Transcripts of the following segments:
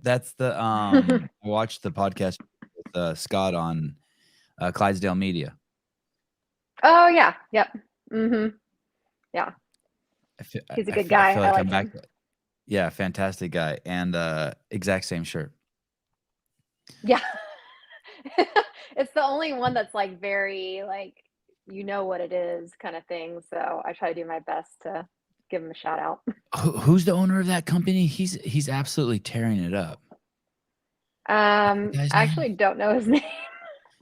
That's the I watched the podcast with Scott on Clydesdale Media. Oh yeah. Yep. Mm-hmm. Yeah. I feel, He's a I good feel, I guy. feel I like like I'm back. him. Yeah, fantastic guy, and exact same shirt. Yeah. It's the only one that's like very like you know what it is kind of thing. So I try to do my best to give him a shout out. Who's the owner of that company? He's absolutely tearing it up. What's the guy's I name? actually don't know his name.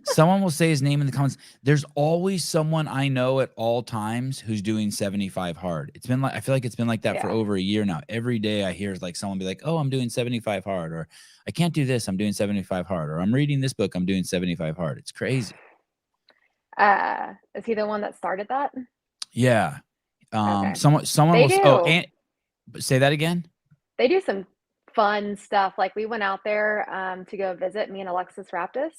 Someone will say his name in the comments. There's always someone I know at all times who's doing 75 hard. It's been like I feel like it's been like that for Yeah. over a year now. Every day I hear like someone be like, "Oh, I'm doing 75 hard," or "I can't do this. I'm doing 75 hard," or "I'm reading this book. I'm doing 75 hard." It's crazy. Is he the one that started that? Yeah. Okay. Someone They will. Oh, do. and say that again. They do some fun stuff. Like we went out there to go visit me and Alexis Raptis.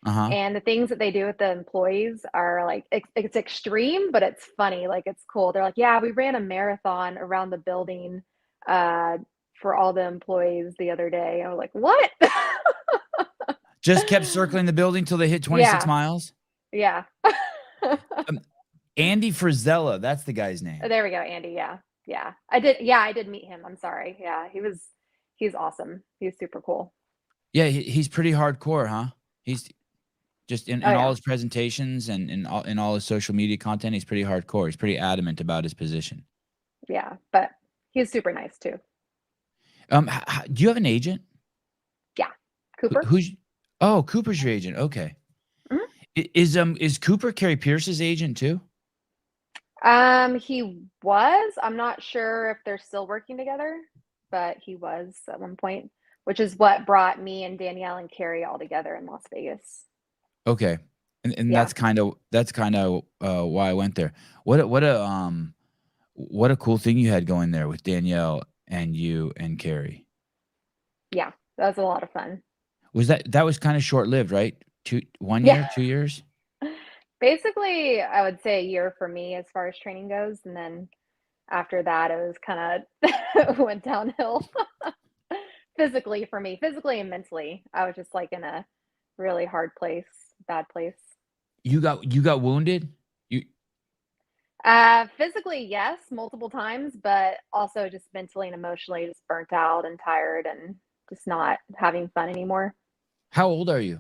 Uh huh. And the things that they do with the employees are like it's extreme, but it's funny. Like it's cool. They're like, yeah, we ran a marathon around the building uh, for all the employees the other day. I was like, what? Just kept circling the building till they hit 26 Yeah, miles. yeah. Um, Andy Frizella, that's the guy's name. There we go, Andy. Yeah, yeah. I did. Yeah, I did meet him. I'm sorry. Yeah, he's awesome. He's super cool. Yeah, he's pretty hardcore, huh? He's just Oh in all yeah, his presentations and in all his social media content, he's pretty hardcore. He's pretty adamant about his position. yeah. But he's super nice too. Do you have an agent? Yeah, Cooper. Who's Oh, Cooper's your agent. Okay. Mhm. Is Cooper Carrie Pierce's agent too? He was. I'm not sure if they're still working together, but he was at one point, which is what brought me and Danielle and Carrie all together in Las Vegas. Okay. And Yeah. that's kind of why I went there. What a cool thing you had going there with Danielle and you and Carrie. Yeah. That was a lot of fun. That was kind of short-lived, right? 1 Yeah. year, 2 years? Basically, I would say a year for me as far as training goes. And then after that, it was kind of went downhill physically for me, physically and mentally. I was just like in a really hard place, bad place. You got wounded? You Physically, yes, multiple times, but also just mentally and emotionally just burnt out and tired and just not having fun anymore. How old are you?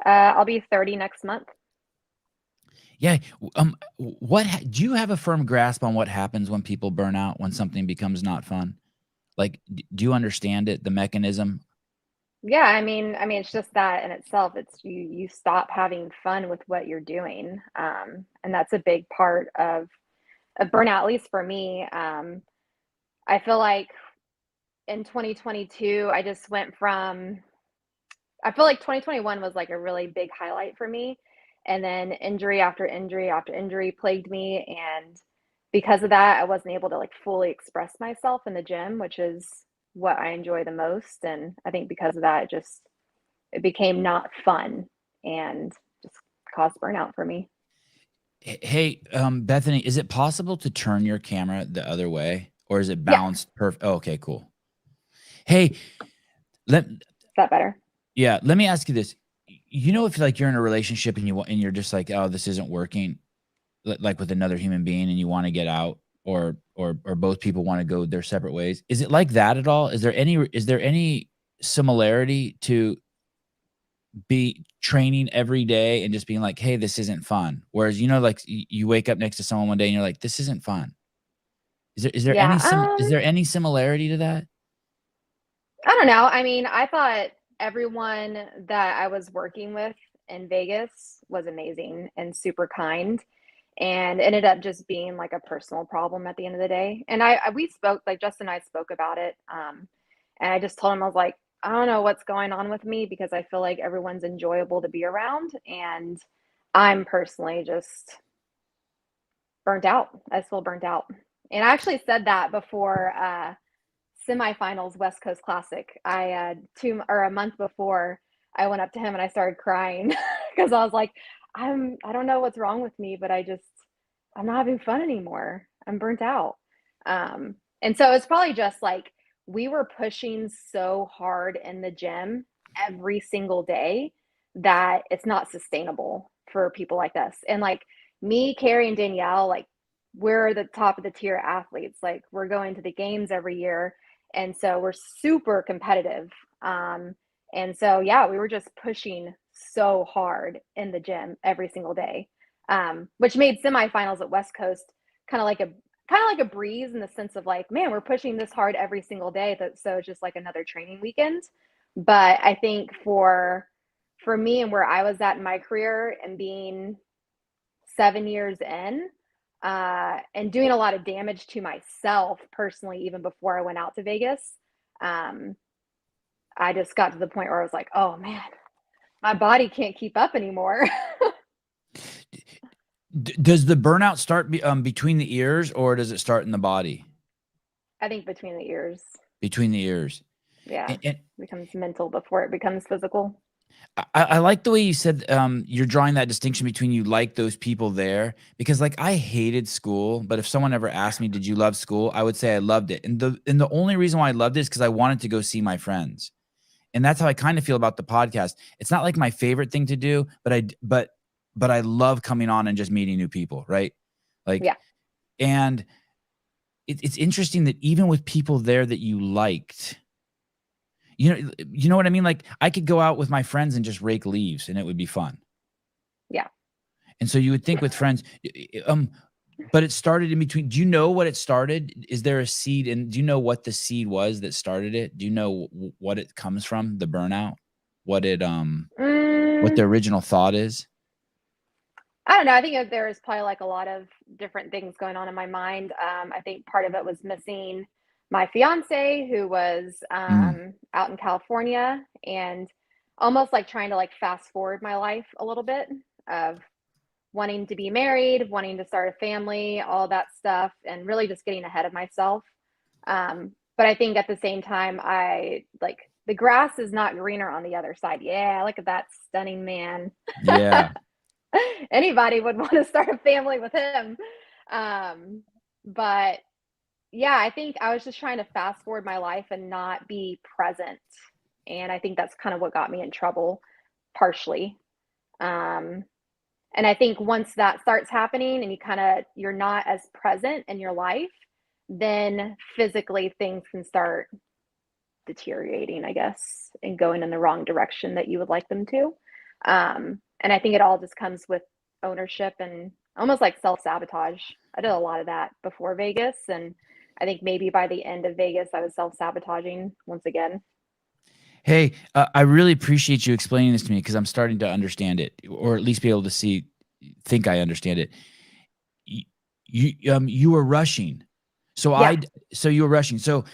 I'll be 30 next month. Yeah, do you have a firm grasp on what happens when people burn out, when something becomes not fun? Like, do you understand it, the mechanism? Yeah, I mean, it's just that in itself. It's you stop having fun with what you're doing, and that's a big part of a burnout. At least for me, I feel like in 2022, I just went from I feel like 2021 was like a really big highlight for me. And then injury after injury after injury plagued me. And because of that, I wasn't able to like fully express myself in the gym, which is what I enjoy the most. And I think because of that, it became not fun and just caused burnout for me. Hey, Bethany, is it possible to turn your camera the other way, or is it Yeah. balanced perfect? Oh, okay, cool. Hey, let Is that better? yeah, let me ask you this. You know, if like you're in a relationship and you're just like, oh, this isn't working, like with another human being, and you want to get out, or both people want to go their separate ways. Is it like that at all? Is there any similarity to be training every day and just being like, hey, this isn't fun? Whereas, like you wake up next to someone one day and you're like, this isn't fun. Yeah. Is there any similarity to that? I don't know. I mean, I thought everyone that I was working with in Vegas was amazing and super kind and ended up just being like a personal problem at the end of the day. And we spoke, like Justin and I spoke about it. And I just told him, I was like, I don't know what's going on with me because I feel like everyone's enjoyable to be around. And I'm personally just burnt out. I feel burnt out. And I actually said that before semifinals West Coast Classic. A month before I went up to him and I started crying because I was like, I don't know what's wrong with me, but I'm not having fun anymore. I'm burnt out. And so it's probably just like we were pushing so hard in the gym every single day that it's not sustainable for people like us. And like me, Carrie, and Danielle, like we're the top of the tier athletes. Like we're going to the games every year. And so we're super competitive. And so, yeah, we were just pushing so hard in the gym every single day, which made semifinals at West Coast kind of like a breeze in the sense of like, man, we're pushing this hard every single day. So it's just like another training weekend. But I think for me and where I was at in my career and being 7 years in, and doing a lot of damage to myself personally, even before I went out to Vegas, I just got to the point where I was like, oh man, my body can't keep up anymore. Does the burnout start between the ears, or does it start in the body? I think between the ears. Between the ears. Yeah. And It becomes mental before it becomes physical. I like the way you said you're drawing that distinction between you like those people there, because like I hated school, but if someone ever asked me, did you love school? I would say I loved it. And the only reason why I loved it is because I wanted to go see my friends. And that's how I kind of feel about the podcast. It's not like my favorite thing to do, but I love coming on and just meeting new people, right? Like, Yeah. and it's interesting that even with people there that you liked, you know what I mean? Like I could go out with my friends and just rake leaves and it would be fun. Yeah. And so you would think with friends, but it started in between. Do you know what it started? Is there a seed? And do you know what the seed was that started it? Do you know what it comes from? The burnout? What the original thought is? I don't know. I think there was probably like a lot of different things going on in my mind. I think part of it was missing my fiance, who was out in California, and almost like trying to like fast forward my life a little bit of wanting to be married, wanting to start a family, all that stuff, and really just getting ahead of myself. But I think at the same time, I like the grass is not greener on the other side. Yeah, look at that stunning man. Yeah. Anybody would want to start a family with him. But yeah, I think I was just trying to fast forward my life and not be present. And I think that's kind of what got me in trouble, partially. And I think once that starts happening and you're not as present in your life, then physically things can start deteriorating, I guess, and going in the wrong direction that you would like them to. And I think it all just comes with ownership and almost like self-sabotage. I did a lot of that before Vegas, and I think maybe by the end of Vegas, I was self-sabotaging once again. Hey, I really appreciate you explaining this to me because I'm starting to understand it, or at least be able to think I understand it. You were rushing. Yeah. So you were rushing. So,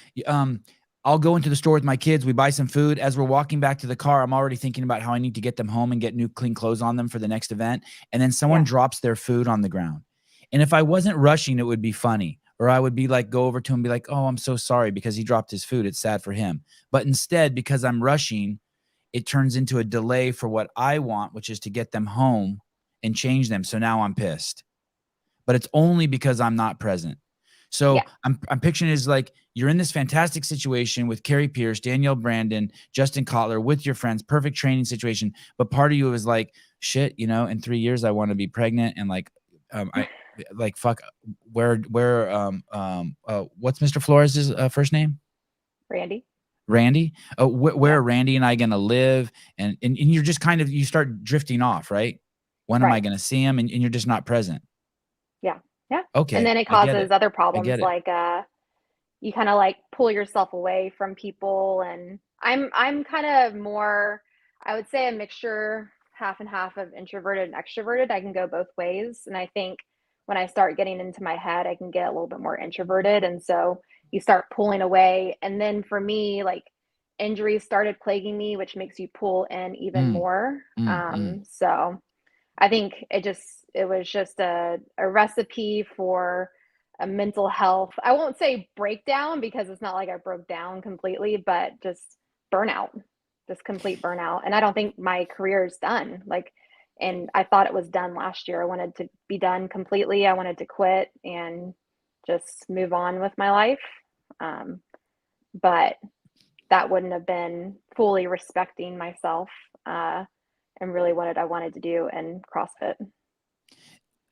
I'll go into the store with my kids. We buy some food. As we're walking back to the car, I'm already thinking about how I need to get them home and get new clean clothes on them for the next event. And then someone drops their food on the ground. And if I wasn't rushing, it would be funny. Or I would be like, go over to him and be like, oh, I'm so sorry because he dropped his food. It's sad for him. But instead, because I'm rushing, it turns into a delay for what I want, which is to get them home and change them. So now I'm pissed. But it's only because I'm not present. So I'm picturing it as like you're in this fantastic situation with Carrie Pierce, Danielle Brandon, Justin Kotler with your friends, perfect training situation. But part of you is like, shit, in 3 years I want to be pregnant and like, I like fuck. What's Mr. Flores' first name? Randy. Randy. Where are Randy and I gonna live? And you're just you start drifting off, right? When am I gonna see him? And you're just not present. Yeah. Yeah. Okay. And then it causes other I problems get it. like you kind of like pull yourself away from people. And I'm kind of more, I would say, a mixture, half and half, of introverted and extroverted. I can go both ways. And I think when I start getting into my head, I can get a little bit more introverted. And so you start pulling away. And then for me, like injuries started plaguing me, which makes you pull in even more. So I think it was just a recipe for a mental health. I won't say breakdown because it's not like I broke down completely, but just burnout, just complete burnout. And I don't think my career is done. And I thought it was done last year. I wanted to be done completely. I wanted to quit and just move on with my life. but that wouldn't have been fully respecting myself and really what I wanted to do in CrossFit.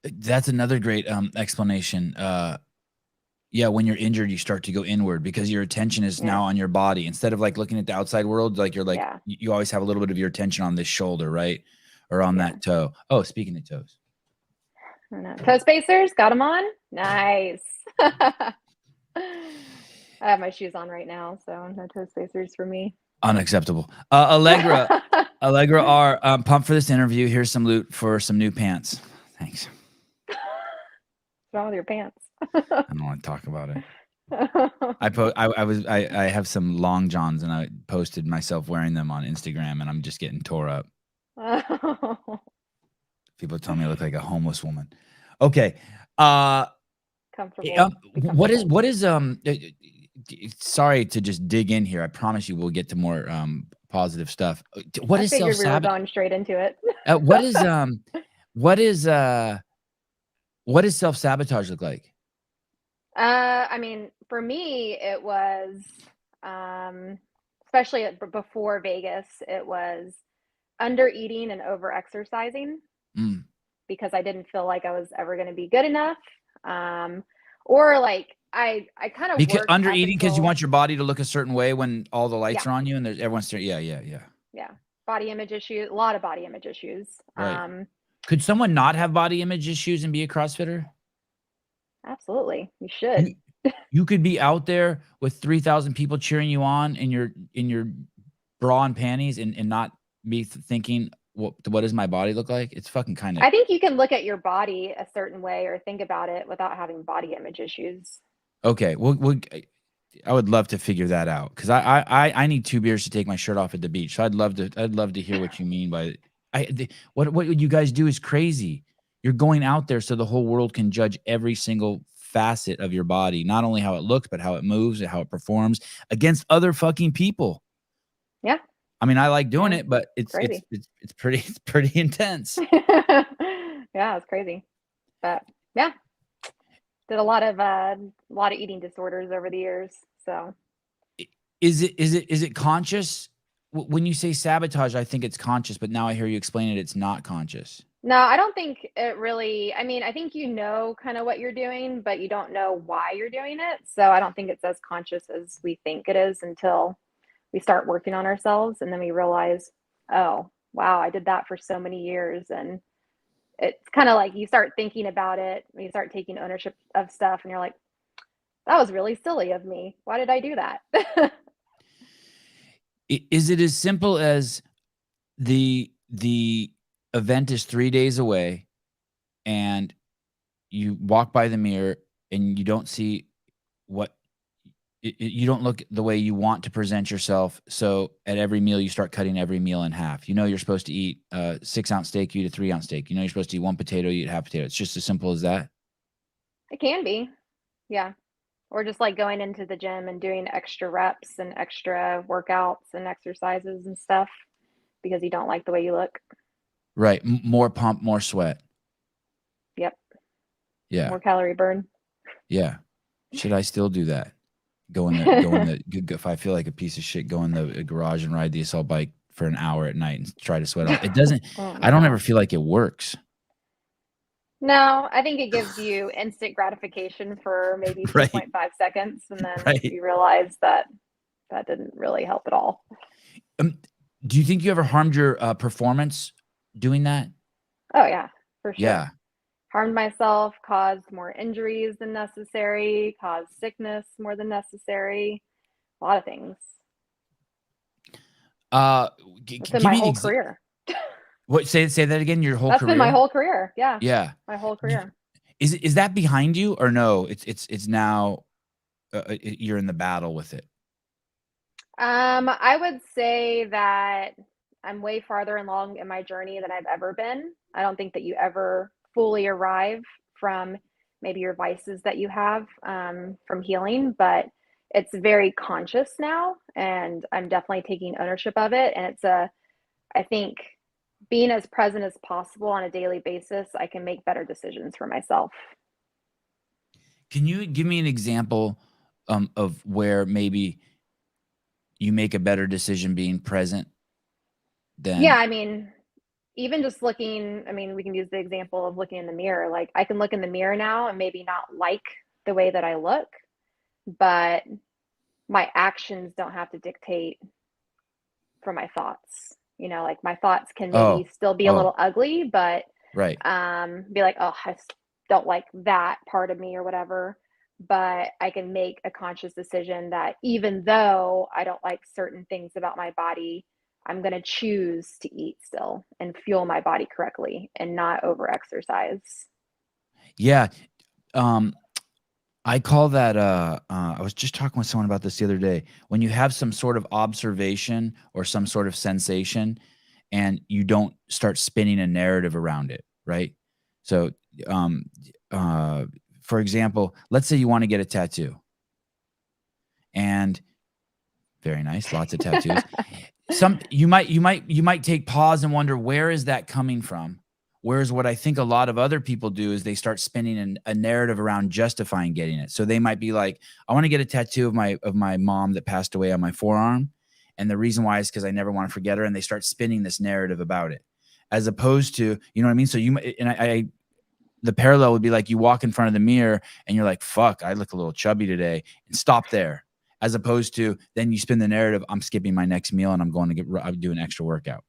That's another great explanation. Yeah, when you're injured, you start to go inward because your attention is now on your body. Instead of like looking at the outside world, like you're like, you always have a little bit of your attention on this shoulder, right? Or on that toe. Oh, speaking of toes. Toe spacers, got them on? Nice. I have my shoes on right now, so no toe spacers for me. Unacceptable. Allegra R, pumped for this interview. Here's some loot for some new pants. Thanks. What's wrong with your pants? I don't want to talk about it. I have some long johns and I posted myself wearing them on Instagram and I'm just getting tore up. People tell me I look like a homeless woman. Okay. Comfortable. What is sorry to just dig in here. I promise you we'll get to more positive stuff. What is self-sabotage? We were going straight into it. What does self-sabotage look like? I mean, for me, it was, especially before Vegas, it was under eating and over exercising because I didn't feel like I was ever going to be good enough. Or like I kind of because under eating because you want your body to look a certain way when all the lights are on you and there's everyone's there. Yeah. Body image issues, a lot of body image issues. Right. Could someone not have body image issues and be a CrossFitter? Absolutely. You should. You could be out there with 3,000 people cheering you on in your bra and panties and not be thinking, what does my body look like? It's fucking kind of. I think you can look at your body a certain way or think about it without having body image issues. Okay. Well, I would love to figure that out because I need 2 beers to take my shirt off at the beach. So I'd love to hear what you mean by what you guys do is crazy. You're going out there so the whole world can judge every single facet of your body, not only how it looks, but how it moves and how it performs against other fucking people. Yeah. I mean, I like doing it, but it's pretty intense. Yeah, it's crazy. But yeah. Did a lot of eating disorders over the years. So is it conscious? When you say sabotage, I think it's conscious, but now I hear you explain it, it's not conscious. No, I don't think it really, I mean, I think you know kind of what you're doing, but you don't know why you're doing it. So I don't think it's as conscious as we think it is until we start working on ourselves and then we realize, oh, wow, I did that for so many years. And it's kind of like you start thinking about it, you start taking ownership of stuff and you're like, that was really silly of me. Why did I do that? Is it as simple as the event is 3 days away and you walk by the mirror and you don't see you don't look the way you want to present yourself. So at every meal, you start cutting every meal in half. You know, you're supposed to eat a 6-ounce steak, you eat a 3-ounce steak. You know, you're supposed to eat 1 potato, you eat half potato. It's just as simple as that. It can be. Yeah. Or just like going into the gym and doing extra reps and extra workouts and exercises and stuff because you don't like the way you look. Right. More pump, more sweat. Yep. Yeah. More calorie burn. Yeah. Should I still do that? If I feel like a piece of shit, go in the garage and ride the assault bike for an hour at night and try to sweat off. It doesn't, I don't ever feel like it works. No, I think it gives you instant gratification for maybe 2.5 seconds. And then you realize that didn't really help at all. Do you think you ever harmed your performance doing that? Oh yeah, for sure. Yeah. Harmed myself, caused more injuries than necessary, caused sickness more than necessary, a lot of things. It's been my whole career. What? Say that again. Your whole career. That's been my whole career. Yeah. Yeah. My whole career. Is that behind you or no? It's now you're in the battle with it. I would say that I'm way farther along in my journey than I've ever been. I don't think that you ever fully arrive from maybe your vices that you have from healing, but it's very conscious now and I'm definitely taking ownership of it. And I think being as present as possible on a daily basis, I can make better decisions for myself. Can you give me an example of where maybe you make a better decision being present than. Yeah, I mean, even just looking, I mean, we can use the example of looking in the mirror. Like I can look in the mirror now and maybe not like the way that I look, but my actions don't have to dictate for my thoughts. You know, like my thoughts can maybe still be a little ugly, but right. be like, oh, I don't like that part of me or whatever. But I can make a conscious decision that even though I don't like certain things about my body, I'm going to choose to eat still and fuel my body correctly and not over exercise. Yeah. I call that, I was just talking with someone about this the other day. When you have some sort of observation or some sort of sensation and you don't start spinning a narrative around it, right? So, um, for example, let's say you want to get a tattoo. And very nice, lots of tattoos. You might take pause and wonder, where is that coming from? Whereas what I think a lot of other people do is they start spinning a narrative around justifying getting it. So they might be like, I want to get a tattoo of my mom that passed away on my forearm. And the reason why is because I never want to forget her. And they start spinning this narrative about it, as opposed to, you know what I mean? So the parallel would be like, you walk in front of the mirror and you're like, fuck, I look a little chubby today, and stop there. As opposed to then you spin the narrative, I'm skipping my next meal and I'm going to do an extra workout.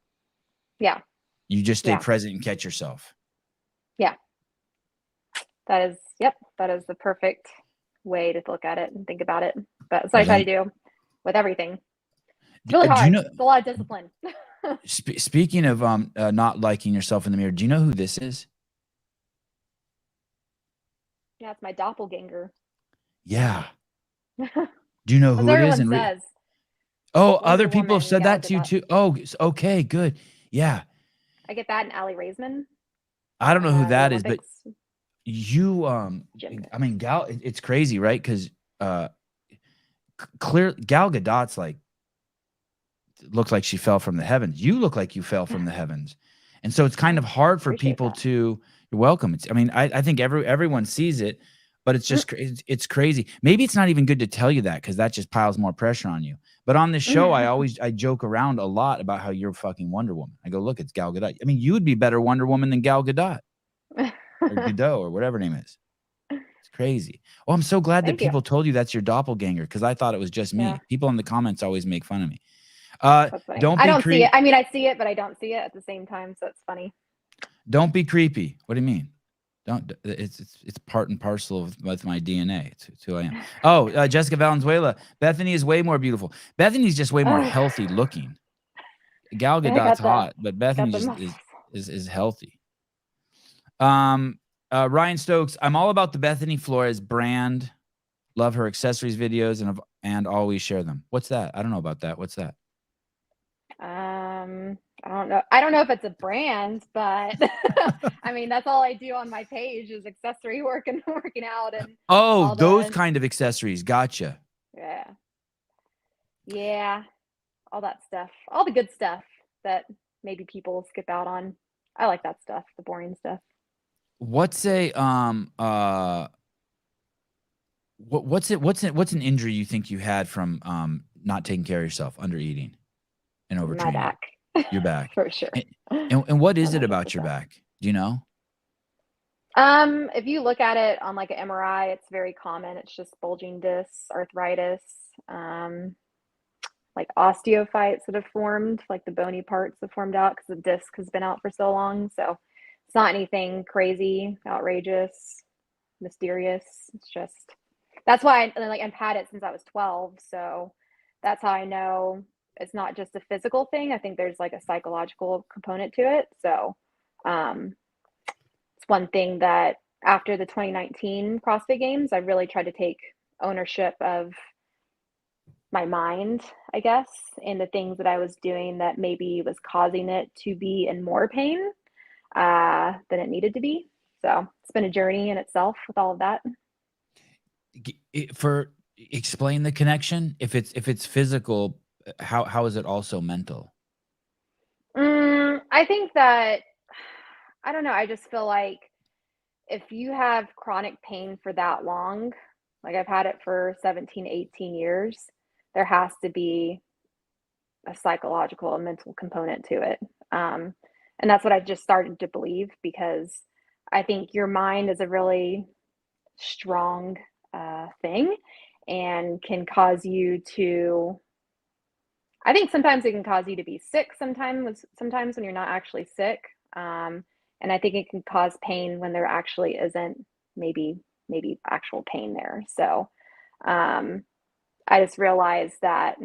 Yeah. You just stay present and catch yourself. Yeah. That is the perfect way to look at it and think about it. But that's what I try to do with everything. It's really hard. It's a lot of discipline. Speaking of not liking yourself in the mirror, do you know who this is? Yeah, it's my doppelganger. Yeah. Do you know who it is? Says. Other people have said that to you too. Oh, okay, good. Yeah. I get that in Allie Raisman. I don't know who that is, but you, I mean, it's crazy, right? Because Gal Gadot's like, looks like she fell from the heavens. You look like you fell from the heavens. And so it's kind of hard for people to, you're welcome. I think everyone sees it, but it's just, it's crazy. Maybe it's not even good to tell you that, because that just piles more pressure on you. But on this show, I joke around a lot about how you're fucking Wonder Woman. I go, look, it's Gal Gadot. I mean, you would be better Wonder Woman than Gal Gadot or Gadot or whatever her name is. It's crazy. Oh, I'm so glad that people told you that's your doppelganger, because I thought it was just me. Yeah. People in the comments always make fun of me. I don't see it. I mean, I see it, but I don't see it at the same time. So it's funny. Don't be creepy. What do you mean? It's part and parcel with my DNA. It's who I am. Oh, Jessica Valenzuela. Bethany is way more beautiful. Bethany's just way more healthy looking. Gal Gadot's hot, but Bethany just is healthy. Ryan Stokes. I'm all about the Bethany Flores brand. Love her accessories videos and always share them. What's that? I don't know about that. What's that? I don't know. I don't know if it's a brand, but I mean, that's all I do on my page is accessory work and working out. And those kind of accessories. Gotcha. Yeah. Yeah. All that stuff. All the good stuff that maybe people skip out on. I like that stuff, the boring stuff. What's an injury you think you had from not taking care of yourself, under eating and overtraining? My back. Your back. For sure. And what is it about your back? Do you know? If you look at it on like an MRI, it's very common. It's just bulging discs, arthritis, like osteophytes that have formed, like the bony parts have formed out because the disc has been out for so long. So it's not anything crazy, outrageous, mysterious. It's just, that's why I've had it since I was 12. So that's how I know it's not just a physical thing. I think there's like a psychological component to it. So it's one thing that after the 2019 CrossFit Games, I really tried to take ownership of my mind, I guess, and the things that I was doing that maybe was causing it to be in more pain than it needed to be. So it's been a journey in itself with all of that. Explain the connection. If it's physical, how is it also mental? I think that, I don't know. I just feel like if you have chronic pain for that long, like I've had it for 17, 18 years, there has to be a psychological, a mental component to it. And that's what I just started to believe, because I think your mind is a really strong thing, and can cause you to, I think sometimes it can cause you to be sick sometimes when you're not actually sick. And I think it can cause pain when there actually isn't maybe actual pain there. So I just realized that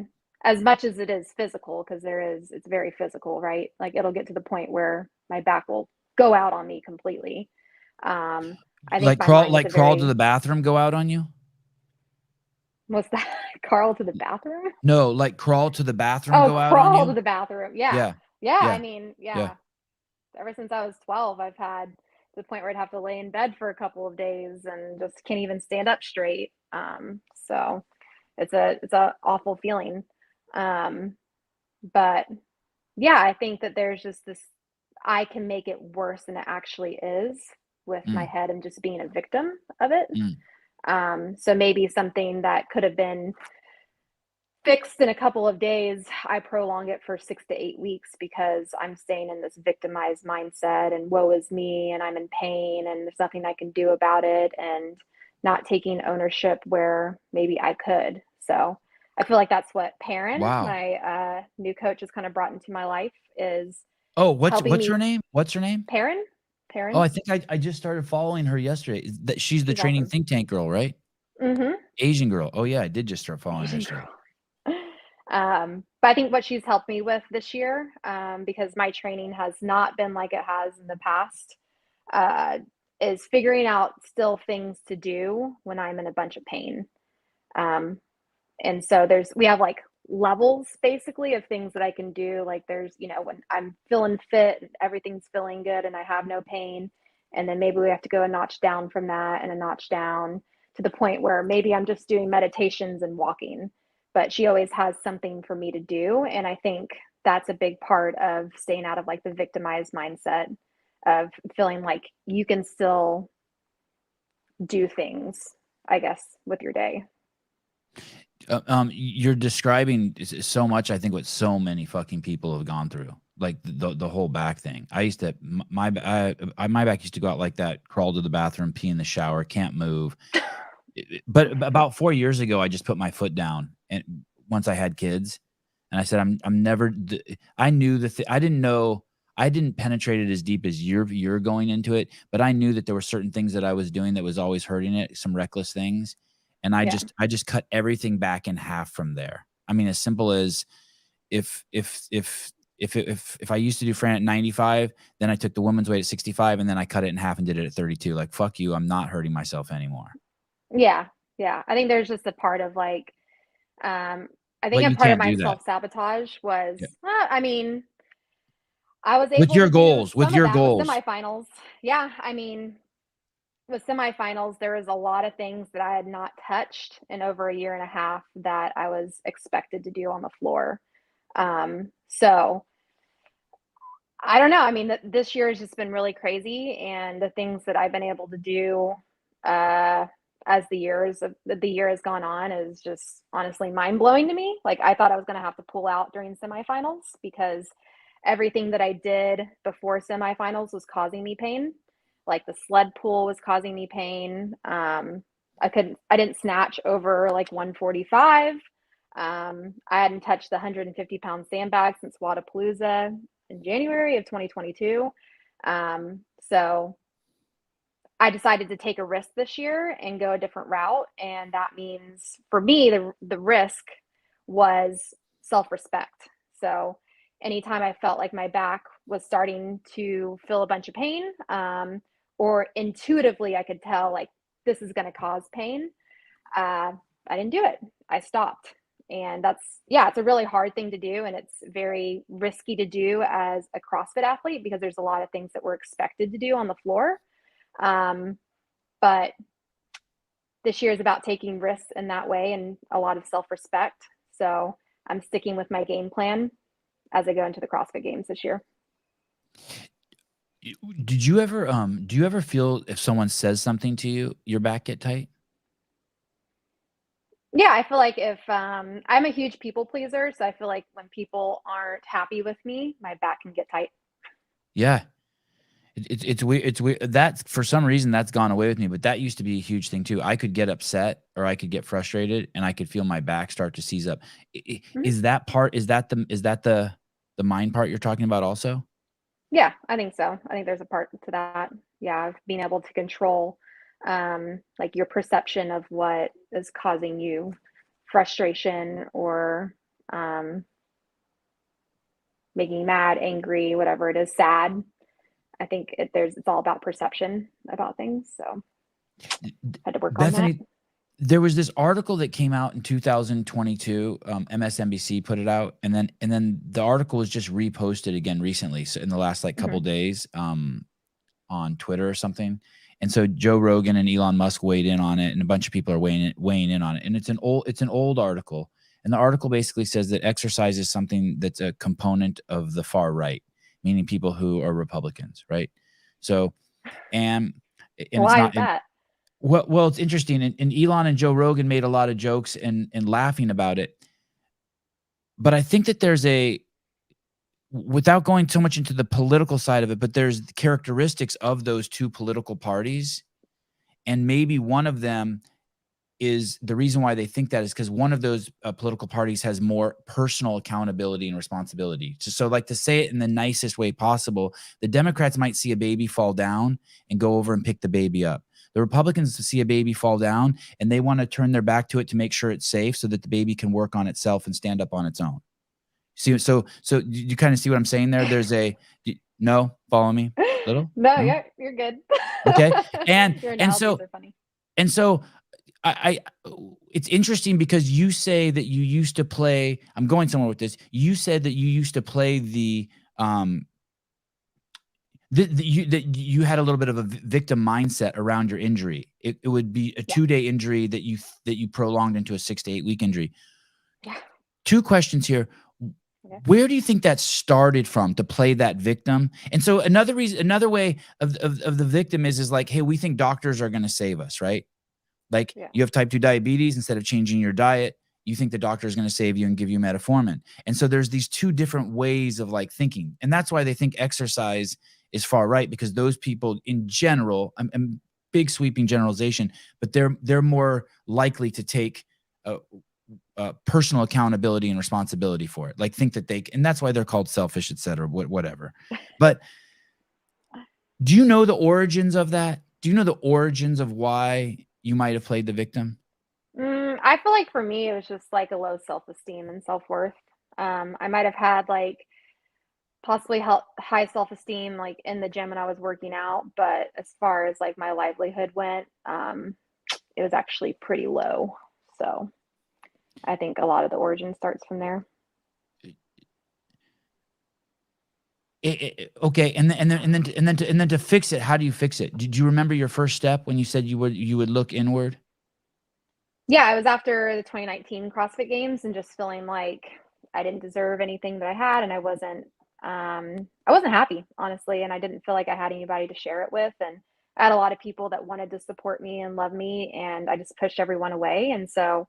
as much as it is physical, because it's very physical, right? Like it'll get to the point where my back will go out on me completely. I think my mind is a crawl to very, the bathroom, go out on you? what's that? Carl to the bathroom? No, like crawl to the bathroom, Oh, go out on crawl to you? the bathroom. Yeah. Yeah. Yeah. I Yeah. mean, Yeah. yeah. Ever since I was 12, I've had to the point where I'd have to lay in bed for a couple of days and just can't even stand up straight. So it's a awful feeling. Um, but yeah, I think that there's just this, I can make it worse than it actually is with my Mm, head and just being a victim of it. mm. So maybe something that could have been fixed in a couple of days, I prolong it for 6 to 8 weeks because I'm staying in this victimized mindset and woe is me and I'm in pain and there's nothing I can do about it, and not taking ownership where maybe I could. So I feel like that's what Perrin, Wow. my new coach, has kind of brought into my life, is Oh, helping what's her me. name? What's her name? Perrin, Oh, Perrin, I think I just started following her yesterday. That she's the she's training awesome. think tank girl, right? Mm-hmm. Asian girl. Oh yeah, I did just start following her Asian yesterday. girl. But I think what she's helped me with this year, because my training has not been like it has in the past, uh, is figuring out still things to do when I'm in a bunch of pain. Um, and so we have like levels basically of things that I can do. Like there's, when I'm feeling fit and everything's feeling good and I have no pain. And then maybe we have to go a notch down from that and a notch down to the point where maybe I'm just doing meditations and walking. But she always has something for me to do. And I think that's a big part of staying out of like the victimized mindset of feeling like you can still do things, I guess, with your day. You're describing so much. I think what so many fucking people have gone through, like the whole back thing. I used to my back used to go out like that. Crawl to the bathroom, pee in the shower, can't move. But about 4 years ago, I just put my foot down, and once I had kids, and I said, I'm never. I knew I didn't know. I didn't penetrate it as deep as you're going into it, but I knew that there were certain things that I was doing that was always hurting it, some reckless things, and Yeah. I just cut everything back in half from there. I mean, as simple as if I used to do Fran at 95, then I took the women's weight at 65, and then I cut it in half and did it at 32. Like, fuck you, I'm not hurting myself anymore. Yeah, yeah. I think there's just a part of like, I think But a you part of can't my do that. self-sabotage was, Yeah. I mean, I was With able your to do goals, with some of your that with goals. semifinals. Yeah, I mean, with semifinals, there was a lot of things that I had not touched in over a year and a half that I was expected to do on the floor. So I don't know. I mean, this year has just been really crazy, and the things that I've been able to do uh, as the year has gone on is just honestly mind blowing to me. Like I thought I was going to have to pull out during semifinals because everything that I did before semifinals was causing me pain. Like the sled pull was causing me pain. I didn't snatch over like 145. I hadn't touched the 150-pound sandbag since Wadapalooza in January of 2022. So I decided to take a risk this year and go a different route. And that means for me, the risk was self-respect. So anytime I felt like my back was starting to feel a bunch of pain, or intuitively I could tell like this is going to cause pain, I didn't do it. I stopped. And yeah, it's a really hard thing to do. And it's very risky to do as a CrossFit athlete because there's a lot of things that we're expected to do on the floor. But this year is about taking risks in that way and a lot of self respect. So I'm sticking with my game plan as I go into the CrossFit Games this year. Did you ever do you ever feel if someone says something to you, your back get tight? Yeah, I feel like if I'm a huge people pleaser, so I feel like when people aren't happy with me, my back can get tight. Yeah. It's weird. It's weird. That's for some reason that's gone away with me, but that used to be a huge thing too. I could get upset or I could get frustrated and I could feel my back start to seize up. Mhm. Is that part, is that the mind part you're talking about also? Yeah, I think so. I think there's a part to that. Yeah, of being able to control like your perception of what is causing you frustration or um making you mad, angry, whatever it is, sad. I think it's all about perception about things. So had to work on that. Bethany, there was this article that came out in 2022. MSNBC put it out, and then the article was just reposted again recently, so in the last like couple Hmm. days, on Twitter or something. And so Joe Rogan and Elon Musk weighed in on it, and a bunch of people are weighing in on it. And it's an old article, and the article basically says that exercise is something that's a component of the far right, meaning people who are Republicans, right? So and and it's Why is not. that? Well, it's interesting, and Elon and Joe Rogan made a lot of jokes and laughing about it. But I think that there's a without going so much into the political side of it, but there's characteristics of those two political parties, and maybe one of them is the reason why they think that is because one of those political parties has more personal accountability and responsibility. So, like to say it in the nicest way possible, the Democrats might see a baby fall down and go over and pick the baby up. The Republicans see a baby fall down and they want to turn their back to it to make sure it's safe so that the baby can work on itself and stand up on its own. See, so you kind of see what I'm saying there. No, follow me, little, No, no, you're good. okay, and Your and analogies so are funny. and so I it's interesting because you say that you used to play. I'm going somewhere with this. You said that you used to play um that you had a little bit of a victim mindset around your injury. It would be a Yeah. 2-day injury that you prolonged into a 6 to 8 week injury. Yeah. Two questions here. Okay. Where do you think that started from to play that victim? And so another way of the victim is like, hey, we think doctors are going to save us, right? Like Yeah. you have type 2 diabetes, instead of changing your diet, you think the doctor is going to save you and give you metformin. And so there's these two different ways of like thinking. And that's why they think exercise is far right, because those people in general, I'm big sweeping generalization, but they're more likely to take personal accountability and responsibility for it. Like think that and that's why they're called selfish, et cetera, whatever. But do you know the origins of that? Do you know the origins of why you might have played the victim? I feel like for me, it was just like a low self-esteem and self-worth. I might have had like possibly high self-esteem like in the gym when I was working out, but as far as like my livelihood went, it was actually pretty low. So I think a lot of the origin starts from there. Okay, and then to fix it, how do you fix it? Did you remember your first step when you said you would look inward? Yeah, it was after the 2019 CrossFit Games and just feeling like I didn't deserve anything that I had, and I wasn't happy, honestly, and I didn't feel like I had anybody to share it with, and I had a lot of people that wanted to support me and love me, and I just pushed everyone away. And so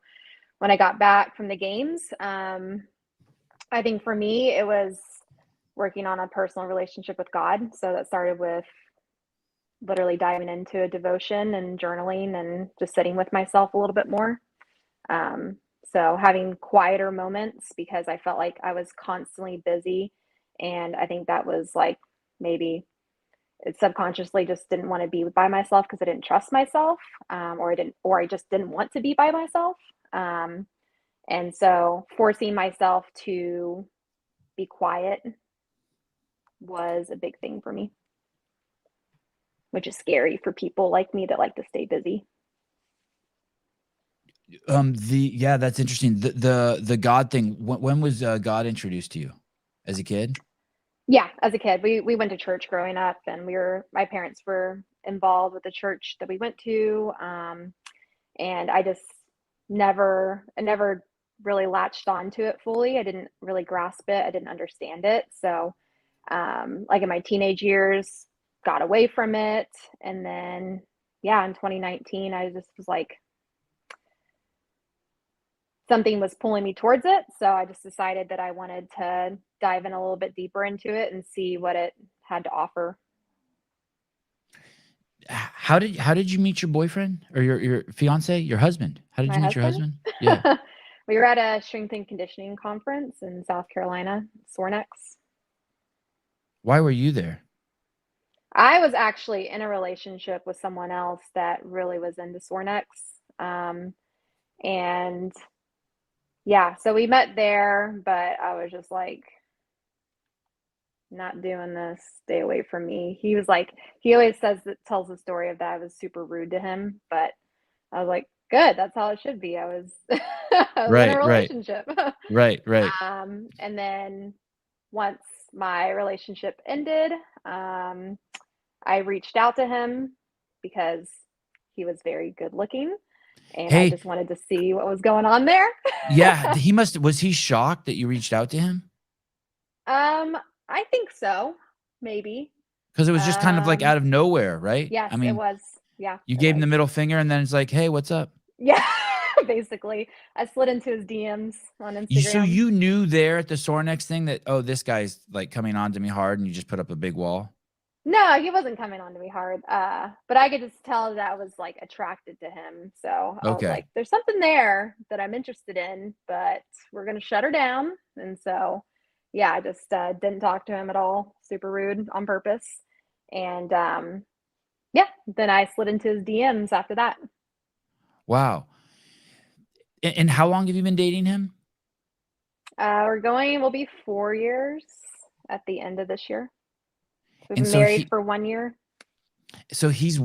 when I got back from the games, I think for me it was working on a personal relationship with God. So that started with literally diving into a devotion and journaling and just sitting with myself a little bit more. Um, so having quieter moments because I felt like I was constantly busy. And I think that was like maybe it subconsciously just didn't want to be by myself because I didn't trust myself, or I just didn't want to be by myself. Um, and so forcing myself to be quiet was a big thing for me, which is scary for people like me that like to stay busy. Yeah, that's interesting. The God thing. When was God introduced to you? As a kid? Yeah, as a kid, we went to church growing up, and my parents were involved with the church that we went to, and I never really latched onto it fully. I didn't really grasp it. I didn't understand it. So, like in my teenage years, got away from it, and then yeah, in 2019, I just was like, something was pulling me towards it. So I just decided that I wanted to dive in a little bit deeper into it and see what it had to offer. How did you meet your boyfriend or your fiance, your husband? How did My you meet your husband, husband? Yeah. we were at a strength and conditioning conference in South Carolina, Sornex. Why were you there? I was actually in a relationship with someone else that really was into Sornex. And yeah, so we met there, but I was just like, not doing this. Stay away from me. He was like, he always tells the story of that I was super rude to him, but I was like, good, that's how it should be. I was I was in a Right, right, relationship. right, right. And then once my relationship ended, I reached out to him because he was very good looking and I Hey, just wanted to see what was going on there. yeah, was he shocked that you reached out to him? I think so, maybe. Because it was just kind of like Um, out of nowhere, right? yes, I it mean, was. Yeah, you it gave him was. the middle finger and then it's like, hey, what's up? Yeah, basically. I slid into his DMs on So Instagram. you knew there at the Sornex thing that, oh, this guy's like coming on to me hard, and you just put up a big wall? No, he wasn't coming on to me hard. But I could just tell that I was like attracted to him. So I was Okay. like, there's something there that I'm interested in, but we're gonna shut her down. And so yeah, I just didn't talk to him at all. Super rude on purpose. And yeah, then I slid into his DMs after that. Wow. And how long have you been dating him? We'll be 4 years at the end of this year. We've And been married for 1 year. so he's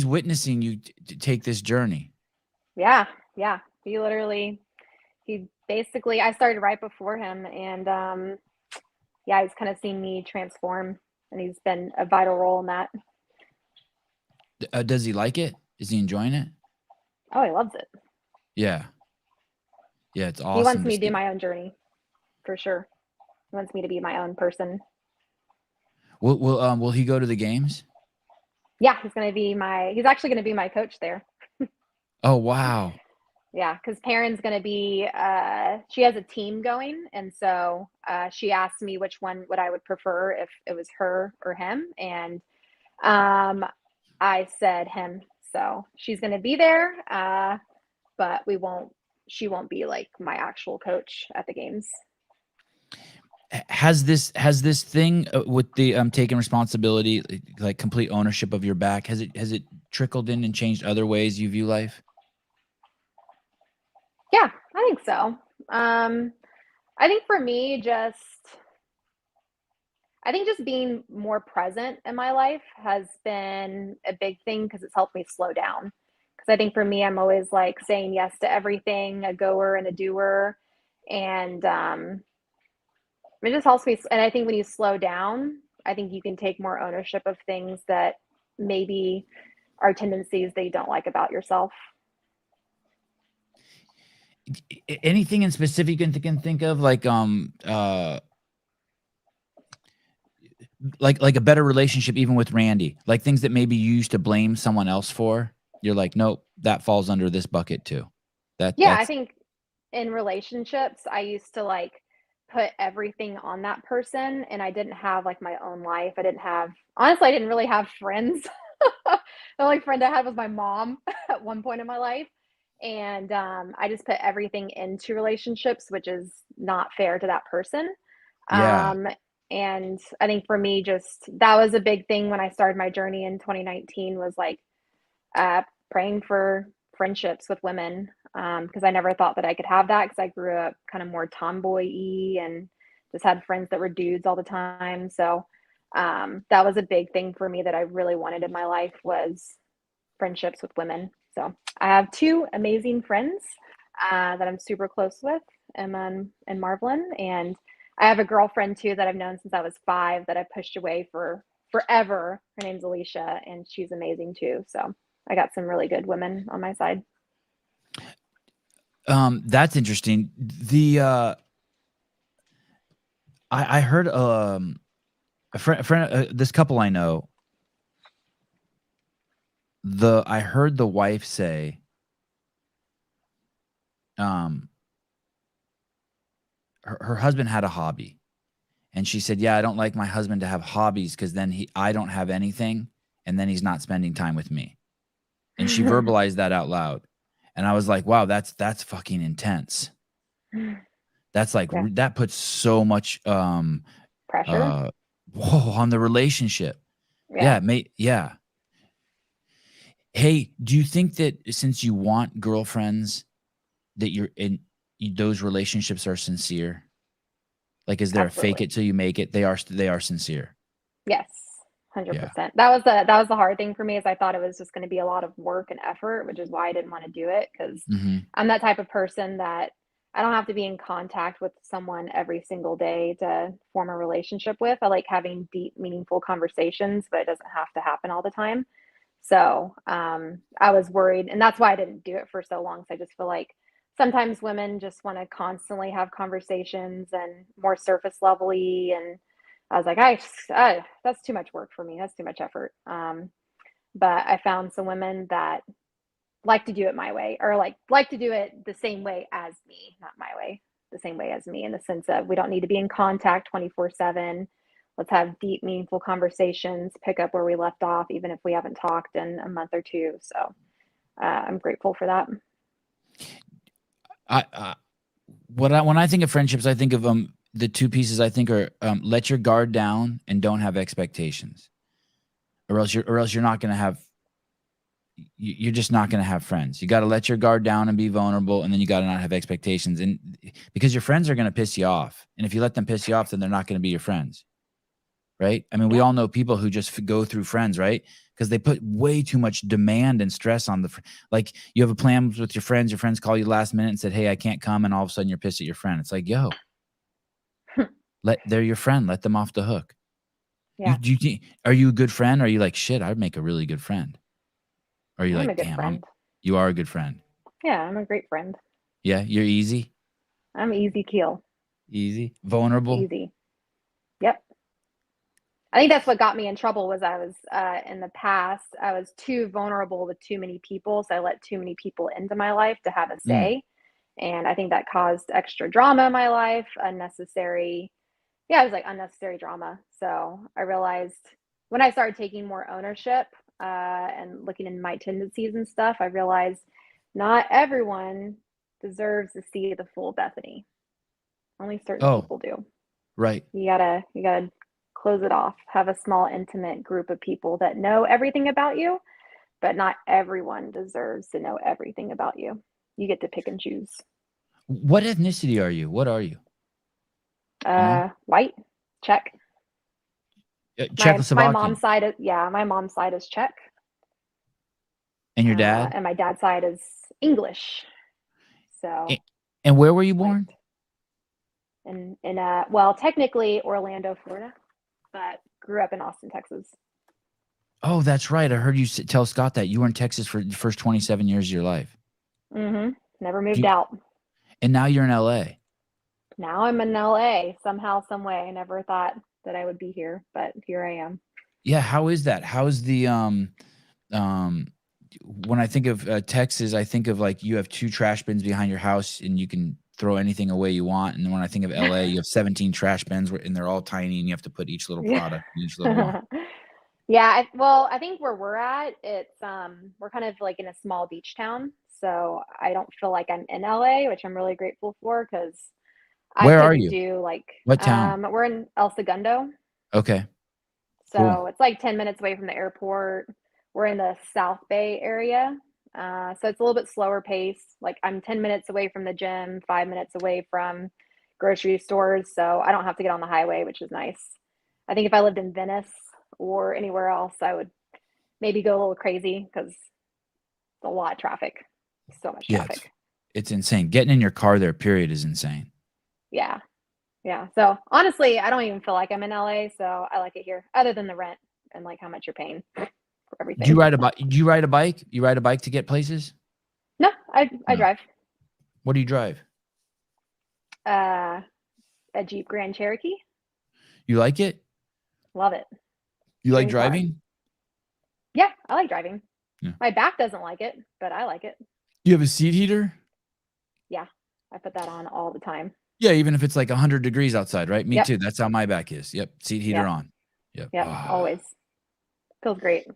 witnessing you take this journey. Yeah, yeah. He basically, I started right before him, and yeah, he's kind of seen me transform, and he's been a vital role in that. Does he like it? Is he enjoying it? Oh, he loves it. Yeah. Yeah, it's He wants awesome to me to do see. my own journey for sure. He wants me to be my own person. Will he go to the games? Yeah, he's actually gonna be my coach there. Oh, wow. Yeah, because Perrin's gonna be she has a team going, and so she asked me which one would I would prefer if it was her or him, and um I said him. So she's gonna be there, but she won't be like my actual coach at the games. Has this thing with the taking responsibility, like complete ownership of your back, has it trickled in and changed other ways you view life? Yeah, I think so. Um, I think for me, just being more present in my life has been a big thing because it's helped me slow down. Because I think for me, I'm always like saying yes to everything, a goer and a doer, and it just helps me. And I think when you slow down, I think you can take more ownership of things that maybe are tendencies that you don't like about yourself. Anything in specific you can think of, like a better relationship even with Randy, like things that maybe you used to blame someone else for. You're like, nope, that falls under this bucket too. Yeah, I That's think in relationships, I used to like put everything on that person and I didn't have like my own life. Honestly, I didn't really have friends. The only friend I had was my mom at one point in my life. And I just put everything into relationships, which is not fair to that person. yeah, Um, and I think for me, just that was a big thing when I started my journey in 2019 was like uh, praying for friendships with women because I never thought that I could have that because I grew up kind of more tomboy-y and just had friends that were dudes all the time. So that was a big thing for me that I really wanted in my life was friendships with women. So I have two amazing friends that I'm super close with, Emma and Marvelyn, and I have a girlfriend too that I've known since I was 5 that I pushed away for forever. Her name's Alicia, and she's amazing too. So I got some really good women on my side. that's interesting. I heard a friend, this couple I know, I heard the wife say, um her husband had a hobby. And she said, yeah, I don't like my husband to have hobbies because then I don't have anything. And then he's not spending time with me. And she verbalized that out loud. And I was like, wow, that's fucking intense. That's like, Yeah. that puts so much Pressure. on the relationship. Yeah. Yeah. Hey, do you think that since you want girlfriends that those relationships are sincere? Like, is there a fake Absolutely. it till you make it? They are sincere. Yes. Yeah. 100%. That was the hard thing for me, is I thought it was just going to be a lot of work and effort, which is why I didn't want to do it, because Mm-hmm. I'm that type of person that I don't have to be in contact with someone every single day to form a relationship with. I like having deep, meaningful conversations, but it doesn't have to happen all the time. So I was worried, and that's why I didn't do it for so long. So I just feel like sometimes women just want to constantly have conversations and more surface levelly, and I was like, that's too much work for me. That's too much effort. But I found some women that like to do it my way, or like to do it the same way as me, not my way, the same way as me, in the sense of we don't need to be in contact 24/7. Let's have deep, meaningful conversations, pick up where we left off, even if we haven't talked in a month or two. So I'm grateful for that. When I think of friendships, I think of the two pieces I think are let your guard down and don't have expectations, or else you're not going to have you're just not going to have friends. You got to let your guard down and be vulnerable, and then you got to not have expectations, and because your friends are going to piss you off, and if you let them piss you off, then they're not going to be your friends, right? I mean, we Yeah. all know people who just go through friends, right? Because they put way too much demand and stress on like you have a plan with your friends call you last minute and said, hey, I can't come, and all of a sudden you're pissed at your friend. It's like, yo, they're your friend, let them off the hook. Yeah. Are you a good friend? Or are you like, shit, I'd make a really good friend? Or are you I'm a like, good damn, friend. you are a good friend? Yeah, I'm a great friend. Yeah, you're easy, I'm easy keel. vulnerable. Easy. Yep. I think that's what got me in trouble, was I was in the past, I was too vulnerable with too many people. So I let too many people into my life to have a Mm. say. And I think that caused extra drama in my life, unnecessary. Yeah, it was like unnecessary drama. So I realized when I started taking more ownership and looking into my tendencies and stuff, I realized not everyone deserves to see the full Bethany. Only certain Oh, people do. right. You gotta close it off. Have a small, intimate group of people that know everything about you, but not everyone deserves to know everything about you. You get to pick and choose. What ethnicity are you? What are you? You know, White, Czech. My Czechoslovakian. mom's side is, yeah, my mom's side is Czech, And your dad? and my dad's side is English. So And where were you born? white. And well, technically Orlando, Florida, but grew up in Austin, Texas. Oh, that's right. I heard you tell Scott that you were in Texas for the first 27 years of your life. Mm-hmm. Never moved You, out. and now you're in LA. Now I'm in LA somehow, some way. I never thought that I would be here, but here I am. Yeah. How is that? How's the, um, when I think of Texas, I think of like you have 2 trash bins behind your house and you can throw anything away you want. And then when I think of LA, you have 17 trash bins and they're all tiny and you have to put each little Yeah. product in each little one. Yeah, well, I think where we're at, it's we're kind of like in a small beach town, so I don't feel like I'm in LA, which I'm really grateful for, because I Where are couldn't you? do like What town? we're in El Segundo, Okay, cool. so it's like 10 minutes away from the airport. We're in the South Bay area, so it's a little bit slower pace. Like I'm 10 minutes away from the gym, 5 minutes away from grocery stores, so I don't have to get on the highway, which is nice. I think if I lived in Venice or anywhere else, I would maybe go a little crazy, because it's a lot of traffic, so much Yeah, traffic. it's insane. Getting in your car there, period, is insane. Yeah, yeah. So honestly, I don't even feel like I'm in LA, so I like it here. Other than the rent and like how much you're paying for Do you everything. ride a bike? Do you ride a bike? You ride a bike to get places? No, I No. drive What do you drive? uh, a Jeep Grand Cherokee. You like it? Love it. You like Dream car. driving? Yeah, I like driving. Yeah. My back doesn't like it, but I like it. You have a seat heater? Yeah, I put that on all the time. Yeah, even if it's like 100 degrees outside, right? Me Yep. too. That's how my back is. Yep. Seat heater Yep. on. Yep. Yep. Always. Feels great.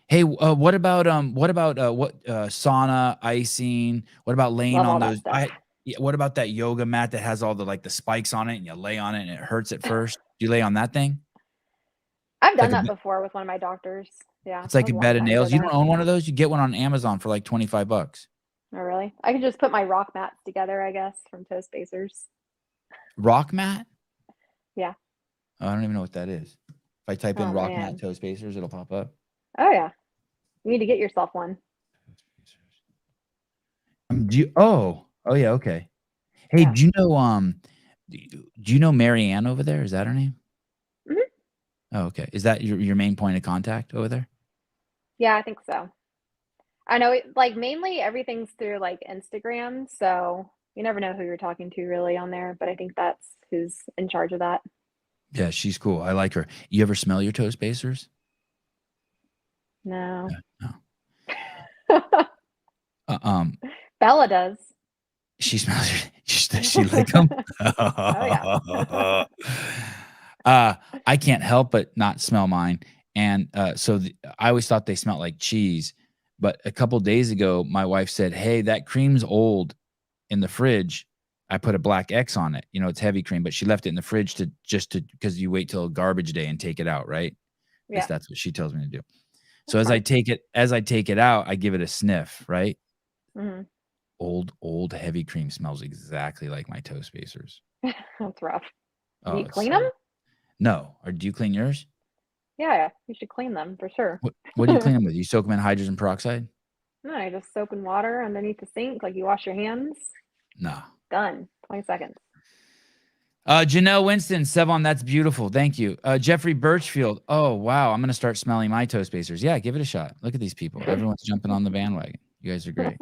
Hey, what about sauna, icing? What about laying Love on all that those? stuff. What about that yoga mat that has all the like the spikes on it and you lay on it and it hurts at first? Do you lay on that thing? I've It's done like that before with one of my doctors. Yeah, it's that like was a a long bed of time ago nails. You though. don't own one of those? You get one on Amazon for like $25. Oh, really? I could just put my rock mats together, I guess, from Toe Spacers. Rock mat? Yeah. Oh, I don't even know what that is. If I type in Oh, rock mat man. toe spacers, it'll pop up. Oh, yeah. You need to get yourself one. Oh yeah, okay. Hey, Yeah. do you know Marianne over there? Is that her name? hmm Oh, okay. Is that your main point of contact over there? Yeah, I think so. I know it, like mainly everything's through like Instagram, so you never know who you're talking to really on there, but I think that's who's in charge of that. Yeah, she's cool. I like her. You ever smell your toe spacers? No. Yeah, no. Bella does. She smells it. Does she lick them? Oh yeah. I can't help but not smell mine, and, I always thought they smelled like cheese, but a couple days ago, my wife said, "Hey, that cream's old in the fridge." I put a black X on it, it's heavy cream, but she left it in the fridge because you wait till garbage day and take it out, right? At least Yeah. that's what she tells me to do. So That's smart. as I take it out, I give it a sniff, right? Mhm. Old heavy cream smells exactly like my toe spacers. That's rough. Do Oh, you it's clean them? so no. Or do you clean yours? Yeah, you should clean them for sure. What do you clean them with? You soak them in hydrogen peroxide? No, you just soap and water underneath the sink, like you wash your hands. No. Done. 20 seconds. Janelle Winston, Sevan, that's beautiful. Thank you. Jeffrey Birchfield. Oh, wow. I'm going to start smelling my toe spacers. Yeah, give it a shot. Look at these people. Everyone's jumping on the bandwagon. You guys are great.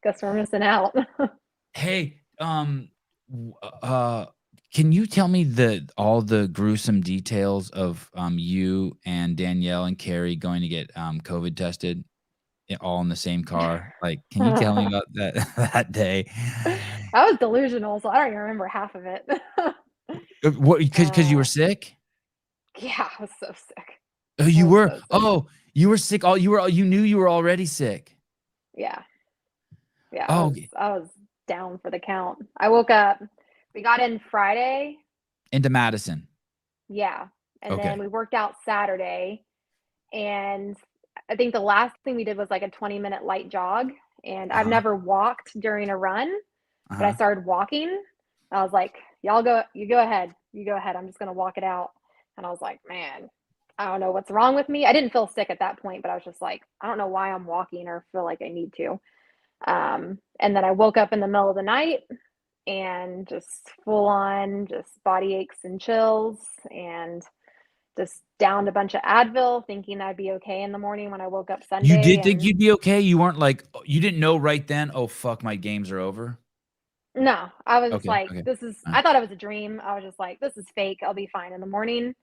Guess we're missing out. Hey, can you tell me all the gruesome details of you and Danielle and Carrie going to get COVID tested all in the same car? Like, can you tell me about that that day? I was delusional, so I don't even remember half of it. What? Because you were Uh, sick? yeah, I was so sick. Oh, I you was were. so sick. Oh, you were sick. You knew you were already sick. Yeah. Yeah, Oh, I was down for the count. I woke up, we got in Friday. into Madison. Yeah. And then Okay. we worked out Saturday. And I think the last thing we did was like a 20-minute light jog. And I've Uh-huh. never walked during a run, but I Uh-huh. started walking. I was like, you go ahead. You go ahead. I'm just going to walk it out. And I was like, man, I don't know what's wrong with me. I didn't feel sick at that point, but I was just like, I don't know why I'm walking or feel like I need to. And then I woke up in the middle of the night and just full on just body aches and chills and just downed a bunch of Advil thinking I'd be okay in the morning when I woke up You Sunday. did think And you'd be okay? You weren't like you didn't know right then, "Oh, fuck, my games are over"? no, I was just Okay, like, okay. I thought it was a dream. I was just like, this is fake. I'll be fine in the morning.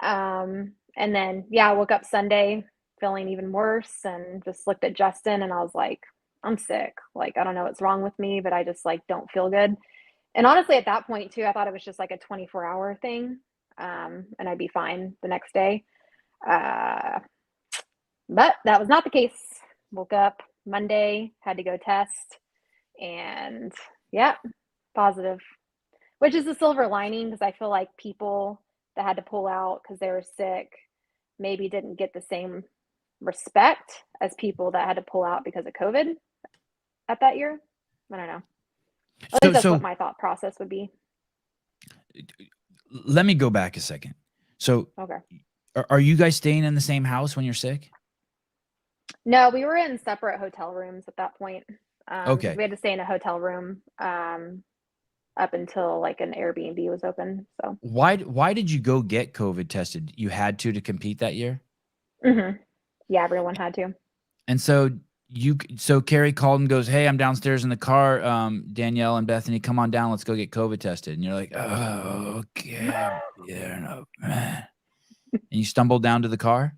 And then, yeah, I woke up Sunday feeling even worse and just looked at Justin and I was like, I'm sick. Like, I don't know what's wrong with me, but I just like don't feel good. And honestly, at that point too, I thought it was just like a 24-hour thing. And I'd be fine the next day. Uh, but that was not the case. Woke up Monday, had to go test, and yeah, positive, which is the silver lining because I feel like people that had to pull out because they were sick maybe didn't get the same respect as people that had to pull out because of COVID at that year. I don't know. At So least that's what so my thought process would be. let me go back a second. So, Okay. are you guys staying in the same house when you're sick? No, we were in separate hotel rooms at that point because Okay. we had to stay in a hotel room up until like an Airbnb was open. So, Why did you go get COVID tested? You had to compete that year? yeah, everyone had to. And so Carrie called and goes, "Hey, I'm downstairs in the car. Danielle and Bethany, come on down. Let's go get COVID tested." And you're like, "Oh, okay, yeah, no, man." And you stumbled down to the car.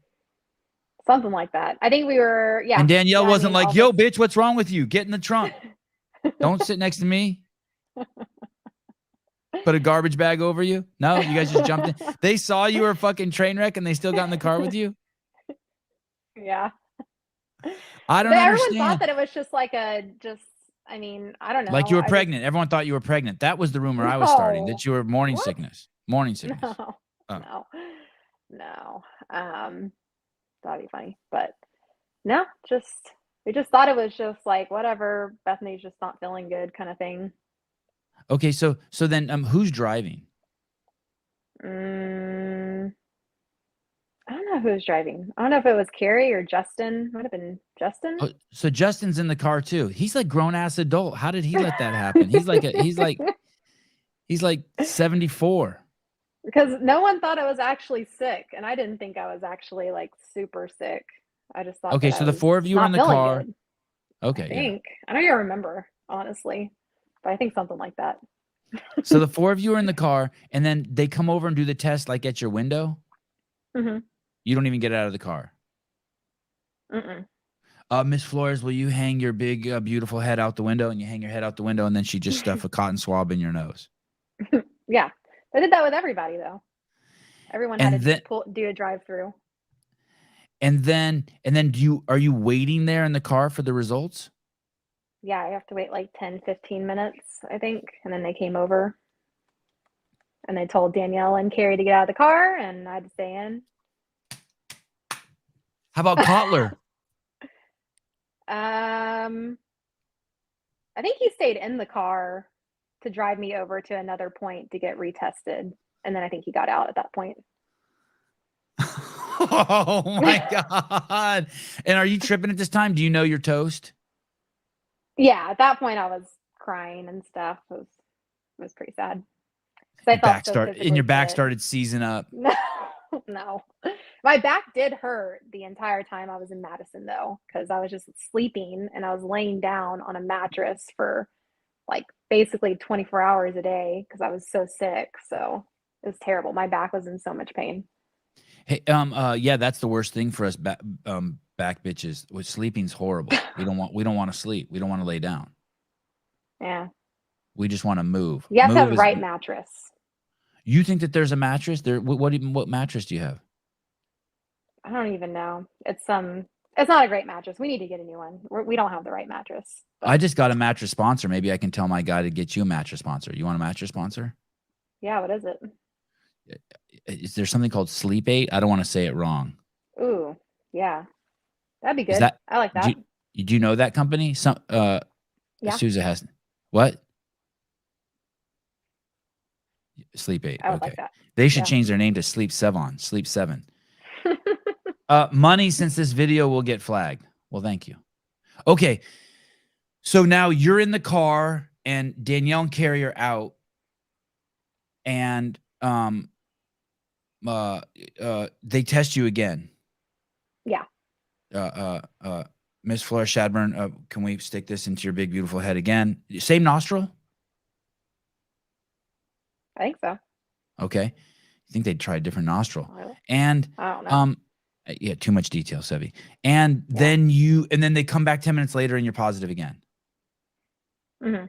Something like that. I think we were, And yeah, Danielle yeah. I wasn't mean, like, all of "Yo, us. bitch, what's wrong with you? Get in the trunk. Don't sit next to me." Put a garbage bag over you? No, you guys just jumped in. They saw you were a fucking train wreck and they still got in the car with you? Yeah. I don't Everyone thought understand. that it was just like I mean, I don't Like you know. were pregnant. Everyone thought you were pregnant. That was the rumor I was starting, that No. you were morning What? sickness. Morning sickness. No. Oh. No. No. That'd be funny. But no, we just thought it was just like whatever, Bethany's just not feeling good kind of thing. Okay, so then who's driving? I don't know who was driving. I don't know if it was Carrie or Justin. Might have been Justin. Oh, so Justin's in the car too. He's like grown ass adult. How did he let that happen? He's like 74. Because no one thought I was actually sick, and I didn't think I was actually like super sick. I just thought Okay, that so I the was four of you were in not the feeling car. good. Okay, I think. I don't even remember, honestly, but I think something like that. So the four of you are in the car, and then they come over and do the test like at your window. Mm-hmm. You don't even get out of the car. Mm-mm. Miss Flores, will you hang your big, beautiful head out the window? And you hang your head out the window, and then she just stuff a cotton swab in your nose. Yeah, I did that with everybody though. Everyone had And to then, do a drive-through. are you waiting there in the car for the results? Yeah, I have to wait like 10, 15 minutes, I think, and then they came over, and they told Danielle and Carrie to get out of the car, and I had to stay in. How about Kotler? I think he stayed in the car to drive me over to another point to get retested, and then I think he got out at that point. Oh my God. And are you tripping at this time? Do you know you're toast? Yeah, at that point I was crying and stuff. It was pretty sad. I felt so physically your back fit. started seizing up. No, no. My back did hurt the entire time I was in Madison though, because I was just sleeping and I was laying down on a mattress for like basically 24 hours a day because I was so sick. So it was terrible. My back was in so much pain. Hey, yeah, that's the worst thing for us back bitches. Sleeping's horrible. We don't want to sleep. We don't want to lay down. Yeah. We just want to move. You have to have the right mattress. You think that there's a mattress there? What mattress do you have? I don't even know. It's not a great mattress. We need to get a new one. We don't have the right mattress. But I just got a mattress sponsor. Maybe I can tell my guy to get you a mattress sponsor. You want a mattress sponsor? Yeah. What is it? Is there something called Sleep 8? I don't want to say it wrong. Ooh, yeah. That'd be good. I like that. Do you know that company? Yeah. Sousa has. What? Sleep 8. I would okay. like that. They should change their name to Sleep 7. Sleep 7. Money, since this video will get flagged. Well, thank you. Okay. So now you're in the car and Danielle and Carrie are out. And they test you again. Yeah. Miss Flores Shadburne, can we stick this into your big beautiful head again? Same nostril? I think so. Okay. I think they'd try a different nostril. And I don't know. Yeah, too much detail, Sevi. And then they come back 10 minutes later and you're positive again. Mm-hmm.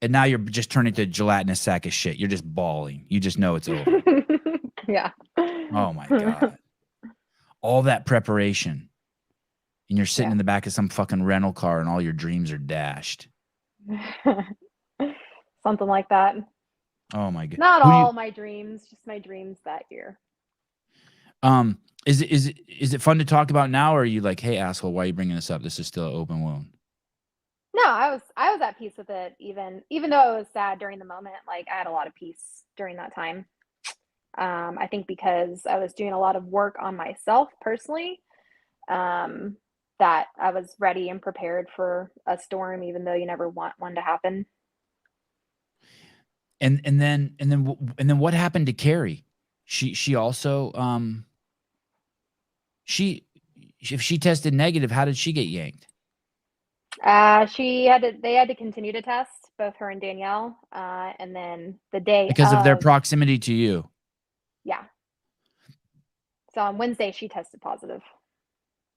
And now you're just turning to a gelatinous sack of shit. You're just bawling. You just know it's over. Yeah. Oh my God. All that preparation. And you're sitting in the back of some fucking rental car and all your dreams are dashed. Something like that. Oh my God. Not all my dreams, just my dreams that year. Is it fun to talk about now, or are you like, hey asshole, why are you bringing this up? This is still an open wound. No, I was at peace with it, even though it was sad during the moment. Like I had a lot of peace during that time. I think because I was doing a lot of work on myself personally, that I was ready and prepared for a storm, even though you never want one to happen. And then what happened to Carrie? She also if she tested negative, how did she get yanked? They had to continue to test, both her and Danielle, and then the day because of their proximity to you. Yeah. So on Wednesday she tested positive.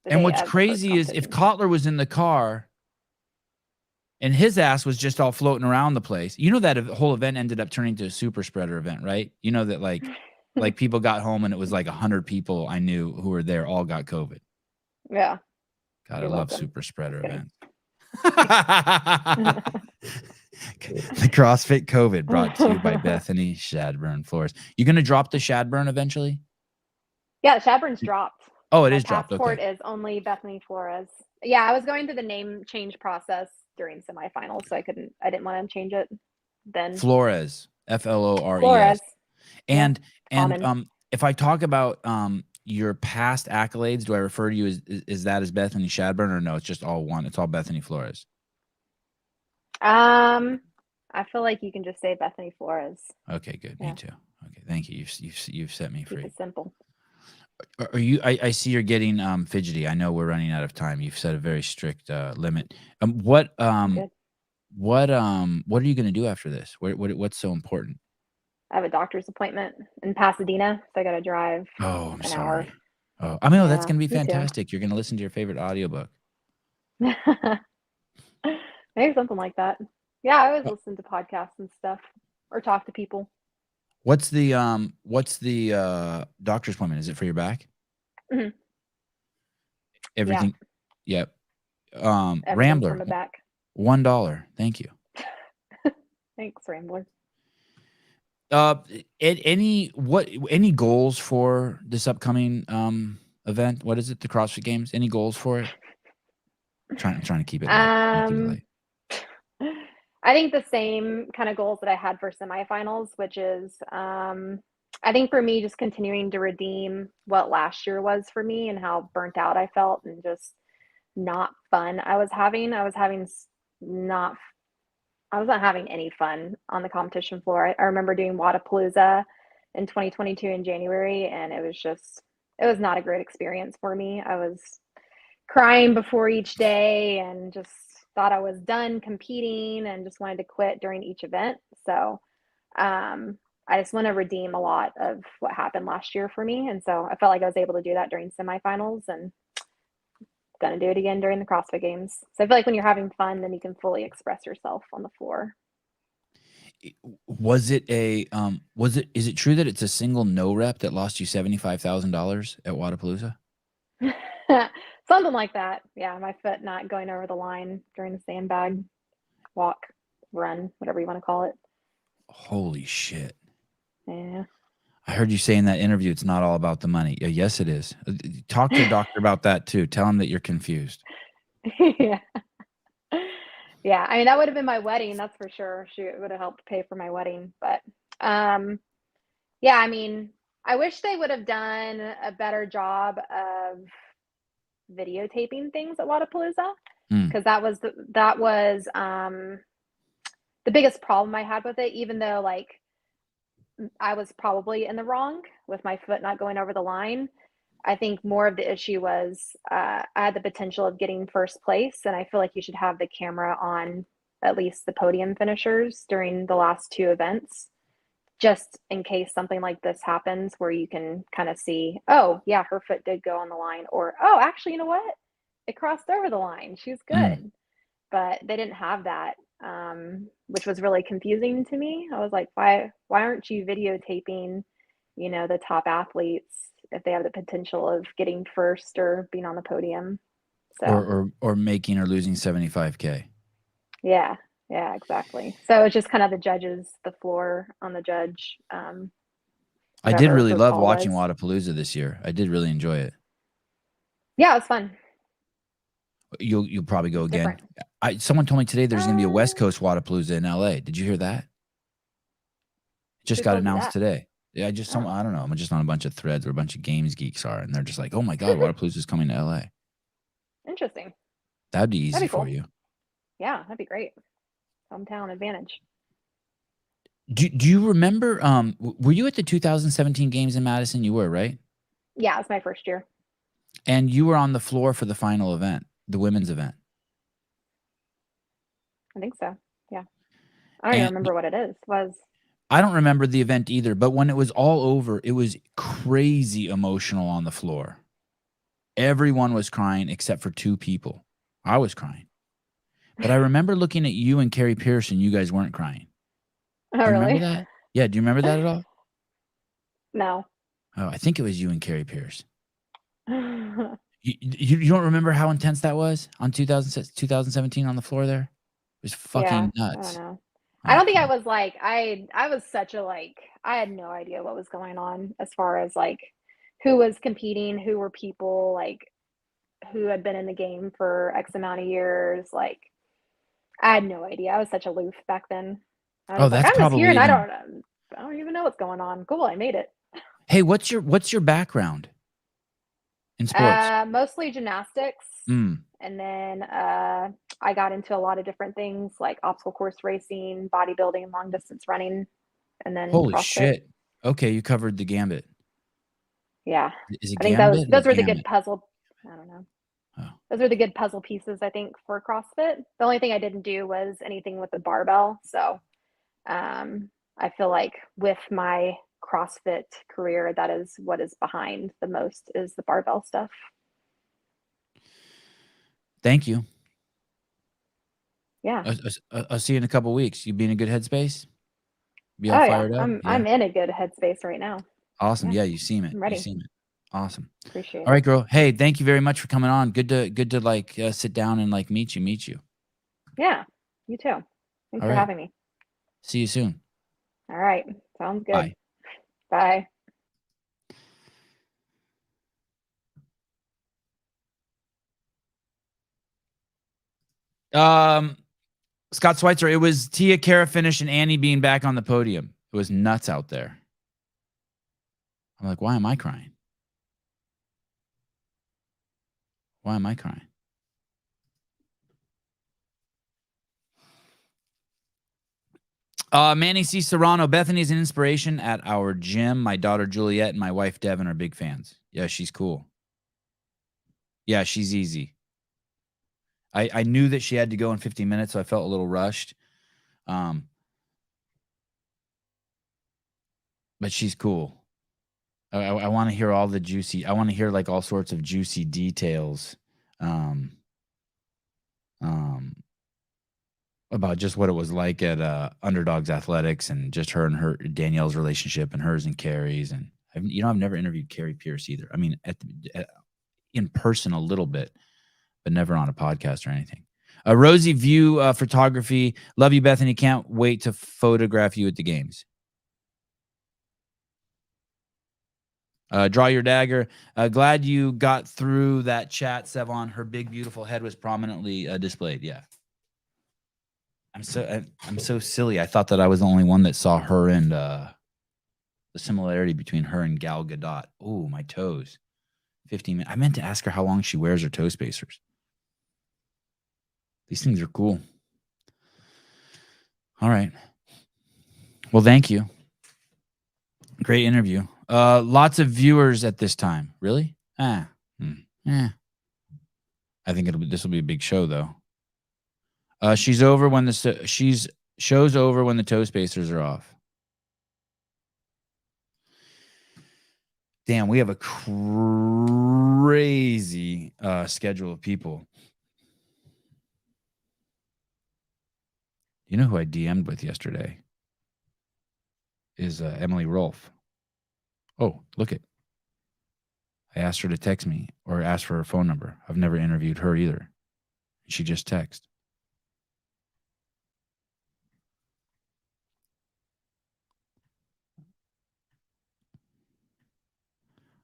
And what's crazy is if Kotler was in the car, And his ass was just all floating around the place. You know that whole event ended up turning to a super spreader event, right? You know that like people got home and it was like 100 people I knew who were there all got COVID. Yeah. God, I You're love welcome. super spreader Just events. The CrossFit COVID brought to you by Bethany Shadburne Flores. You going to drop the Shadburne eventually? Yeah, Shadburne's dropped. Oh, it My is dropped. passport Okay. is only Bethany Flores. Yeah, I was going through the name change process during semifinals, so I didn't want to change it then. Flores, Flores. Flores. Yeah, And common. if I talk about your past accolades, do I refer to you as that as Bethany Shadburne, or no? It's just all one. It's all Bethany Flores. I feel like you can just say Bethany Flores. Okay, good. Yeah. Me too. Okay, thank you. You've set me free. Keep it simple. Are you? I see you're getting fidgety. I know we're running out of time. You've set a very strict limit. What are you going to do after this? What's so important? I have a doctor's appointment in Pasadena, so I got to drive. Oh, I'm an sorry. hour. Oh, I mean, that's Yeah, going to be me too. fantastic. You're going to listen to your favorite audiobook. Maybe something like that. Yeah, I always listen to podcasts and stuff or talk to people. What's the doctor's appointment? Is it for your back? Mhm. Everything. Yeah. Yep. Everything's Rambler. from the back. $1. Thank you. Thanks, Rambler. Any goals for this upcoming event? What is it? The CrossFit Games? Any goals for it? I'm trying to keep it light. I think the same kind of goals that I had for semifinals, which is I think for me just continuing to redeem what last year was for me and how burnt out I felt and just not fun I was having. I wasn't having any fun on the competition floor. I remember doing Wadapalooza in 2022 in January, and it was not a great experience for me. I was crying before each day and just thought I was done competing and just wanted to quit during each event. So I just want to redeem a lot of what happened last year for me. And so I felt like I was able to do that during semifinals and going to do it again during the CrossFit Games. So I feel like when you're having fun, then you can fully express yourself on the floor. Is it true that it's a single no rep that lost you $75,000 at Wadapalooza? Something like that. Yeah, my foot not going over the line during the sandbag walk, run, whatever you want to call it. Holy shit. Yeah. I heard you say in that interview it's not all about the money. Yes, it is. Talk to your doctor about that too. Tell him that you're confused. Yeah. Yeah, I mean, that would have been my wedding, that's for sure. She would have helped pay for my wedding. But yeah, I mean, I wish they would have done a better job of videotaping things at Wadapalooza, because that was the biggest problem I had with it, even though like I was probably in the wrong with my foot not going over the line. I think more of the issue was I had the potential of getting first place, and I feel like you should have the camera on at least the podium finishers during the last two events, just in case something like this happens where you can kind of see, oh, yeah, her foot did go on the line, or, oh, actually, you know what? It crossed over the line. She's good. But they didn't have that, which was really confusing to me. I was like, why aren't you videotaping, the top athletes if they have the potential of getting first or being on the podium? So or making or losing 75K. Yeah, exactly. So it's just kind of the floor on the judge. I did really love watching Wadapalooza this year. I did really enjoy it. Yeah, it was fun. You'll probably go again. Someone told me today there's going to be a West Coast Wadapalooza in LA. Did you hear that? It just got announced today. Yeah, I don't know. I'm just on a bunch of threads where a bunch of games geeks are, and they're just like, "Oh my god, Wadapalooza is coming to LA." Interesting. That'd be easy for you. Yeah, that'd be great. Hometown advantage. Do you remember? Were you at the 2017 games in Madison? You were, right? Yeah, it was my first year. And you were on the floor for the final event, the women's event. I think so. Yeah. I don't even remember what it was. I don't remember the event either, but when it was all over, it was crazy emotional on the floor. Everyone was crying except for two people. I was crying. But I remember looking at you and Carrie Pierce, and you guys weren't crying. Oh, Do you remember really? that? Yeah. Do you remember that at all? No. Oh, I think it was you and Carrie Pierce. You don't remember how intense that was on 2017 on the floor there? It was Yeah, fucking I don't nuts. know. I Oh, don't think come I on. was like I was such a I had no idea what was going on as far as who was competing, who were people who had been in the game for X amount of years. I had no idea. I was such aloof back then. I Oh, was like, that's I'm just here probably and even. I don't even know what's going on. Cool, I made it. Hey, what's your background in sports? Mostly gymnastics, Mm. and then I got into a lot of different things like obstacle course racing, bodybuilding, long distance running, and then Holy CrossFit. shit. Okay, you covered the gambit. Yeah. Is it I think those gambit or those were the good gamut? puzzle I don't know. Oh. Those are the good puzzle pieces I think for CrossFit. The only thing I didn't do was anything with the barbell. So, I feel like with my CrossFit career, that is what is behind the most is the barbell stuff. Thank you. Yeah. I'll see you in a couple weeks. You be in a good headspace? Be all Oh yeah. fired up? Yeah. I'm in a good headspace right now. Awesome. Yeah. Yeah, you seem it. I'm You ready. seem it. Awesome. Appreciate All it. right, girl. Hey, thank you very much for coming on. Good to sit down and meet you. Yeah. You too. Thanks All for right. having me. See you soon. All right. Sounds good. Bye. Bye. Scott Schweitzer, it was Tia Cara finish and Annie being back on the podium. It was nuts out there. I'm like, why am I crying? Why am I crying? Manny C. Serrano, Bethany's an inspiration at our gym. My daughter Juliet and my wife Devin are big fans. Yeah, she's cool. Yeah, she's easy. I knew that she had to go in 15 minutes, so I felt a little rushed. But she's cool. I want to hear all the juicy. I want to hear all sorts of juicy details, um, about just what it was like at Underdogs Athletics and just her and Danielle's relationship and hers and Carrie's. And I've never interviewed Carrie Pierce either. I mean, in person a little bit, but never on a podcast or anything. Rosie View Photography. Love you, Bethany. Can't wait to photograph you at the games. Draw your dagger. Glad you got through that chat, Sevan. Her big, beautiful head was prominently displayed. Yeah. I'm so silly. I thought that I was the only one that saw her and the similarity between her and Gal Gadot. Oh, my toes. 15 minutes. I meant to ask her how long she wears her toe spacers. These things are cool. All right. Well, thank you. Great interview. Lots of viewers at this time. Really? I think this will be a big show though. She's over when show's over when the toe spacers are off. Damn, we have a crazy schedule of people. You know who I DM'd with yesterday? Is Emily Rolfe. Oh, look it. I asked her to text me or ask for her phone number. I've never interviewed her either. She just texted.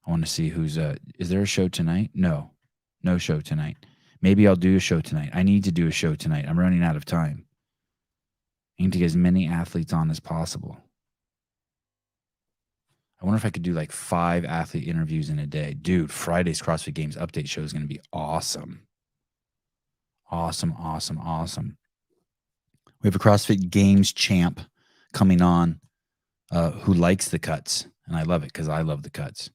I want to see who's is there a show tonight? No show tonight. Maybe I'll do a show tonight. I need to do a show tonight. I'm running out of time. I need to get as many athletes on as possible. I wonder if I could do 5 athlete interviews in a day. Dude, Friday's CrossFit Games update show is going to be awesome. Awesome. We have a CrossFit Games champ coming on who likes the cuts. And I love it because I love the cuts.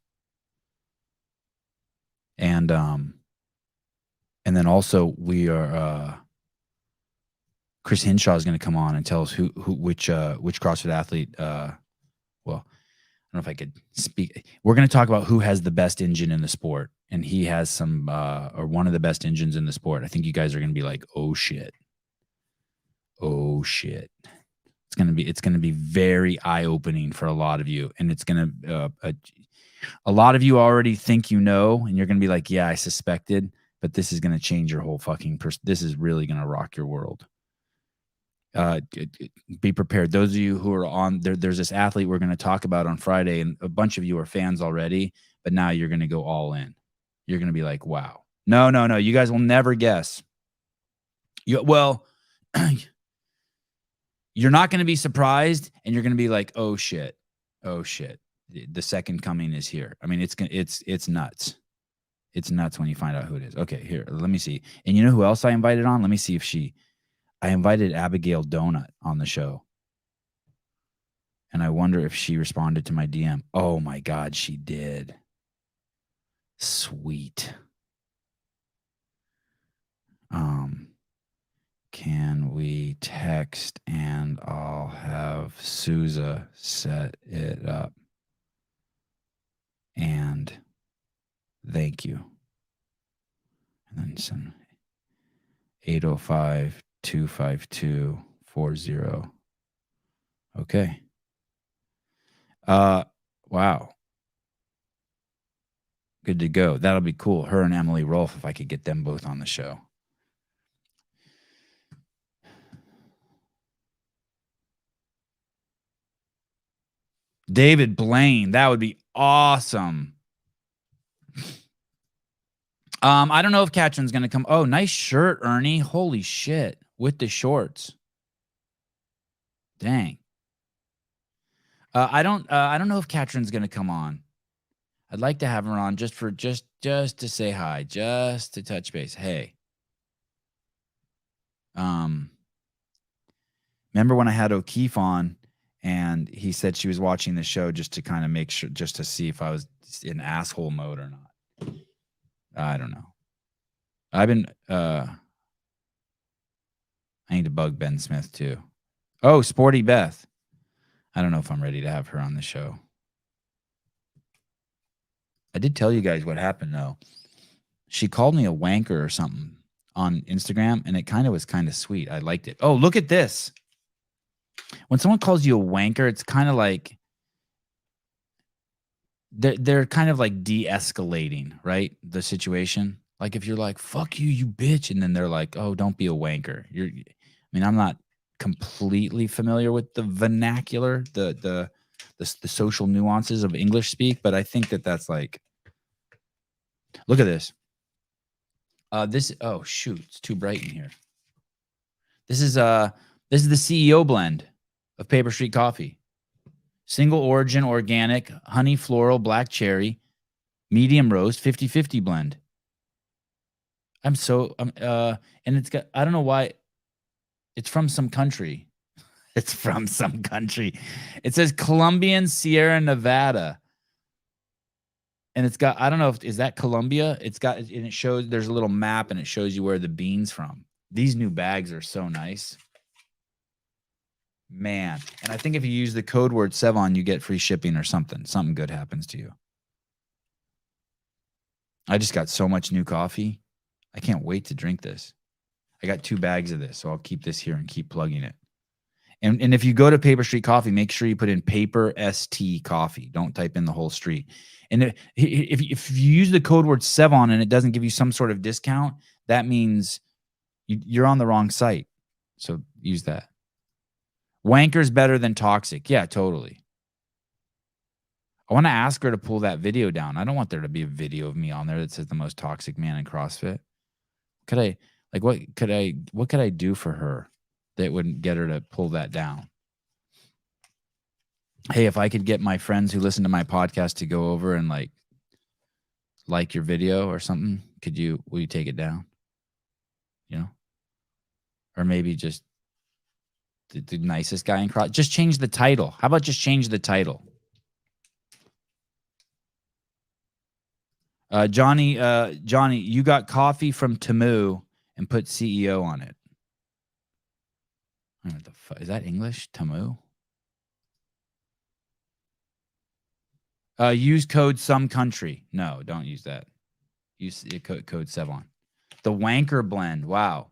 And then also we are Chris Hinshaw is going to come on and tell us which CrossFit athlete. Well, I don't know if I could speak. We're going to talk about who has the best engine in the sport, and he has some or one of the best engines in the sport. I think you guys are going to be like, oh shit. oh shit. It's going to be very eye-opening for a lot of you. And it's going to, a lot of you already think you know, and you're going to be like, yeah, I suspected, but this is going to change your whole fucking this is really going to rock your world. Be prepared. Those of you who are on there's this athlete we're going to talk about on Friday, and a bunch of you are fans already, but now you're going to go all in. You're going to be like, wow. No. You guys will never guess. Well, you're not going to be surprised, and you're going to be like, oh shit. The second coming is here. I mean, it's nuts. It's nuts when you find out who it is. Okay, here, let me see. And you know who else I invited on? Let me see if I invited Abigail Donut on the show. And I wonder if she responded to my DM. Oh my God, she did. Sweet. Can we text and I'll have Souza set it up? And thank you. And then some 805-252-40. Okay. Wow. Good to go. That'll be cool. Her and Emily Rolfe, if I could get them both on the show. David Blaine, that would be awesome. I don't know if Katrin's going to come. Oh, nice shirt, Ernie. Holy shit. With the shorts. Dang. I don't know if Katrin's going to come on. I'd like to have her on just to say hi, just to touch base. Hey. Remember when I had O'Keefe on and he said she was watching the show just to kind of make sure, just to see if I was in asshole mode or not. I don't know. I've been, I need to bug Ben Smith too. Oh, Sporty Beth. I don't know if I'm ready to have her on the show. I did tell you guys what happened though. She called me a wanker or something on Instagram, and it was kind of sweet. I liked it. Oh, look at this. When someone calls you a wanker, it's kind of like they're kind of like de-escalating, right? The situation. Like if you're like, fuck you, you bitch, and then they're like, oh, don't be a wanker. I'm not completely familiar with the vernacular, the social nuances of English speak, but I think that's like, look at this. Oh shoot, it's too bright in here. This is the CEO blend of Paper Street Coffee. Single origin, organic, honey floral, black cherry, medium roast, 50-50 blend. And it's got, I don't know why, it's from some country. It's from some country. It says Colombian Sierra Nevada. And it's got, I don't know is that Colombia? It's got, and it shows, there's a little map and it shows you where the bean's from. These new bags are so nice. Man. And I think if you use the code word Sevan, you get free shipping or something. Something good happens to you. I just got so much new coffee. I can't wait to drink this. I got 2 bags of this, so I'll keep this here and keep plugging it. And if you go to Paper Street Coffee, make sure you put in Paper ST Coffee. Don't type in the whole street. And if you use the code word Sevan and it doesn't give you some sort of discount, that means you're on the wrong site. So use that. Wanker's better than toxic. Yeah, totally. I want to ask her to pull that video down. I don't want there to be a video of me on there that says the most toxic man in CrossFit. What could I do for her that wouldn't get her to pull that down? Hey, if I could get my friends who listen to my podcast to go over and like your video or something, will you take it down? You know? Or maybe just the nicest guy in CrossFit. Just change the title. How about just change the title? Johnny, you got coffee from Tamu and put CEO on it. What the fuck? Is that English? Tamu? Use code some country. No, don't use that. Use code Sevan. The Wanker blend. Wow.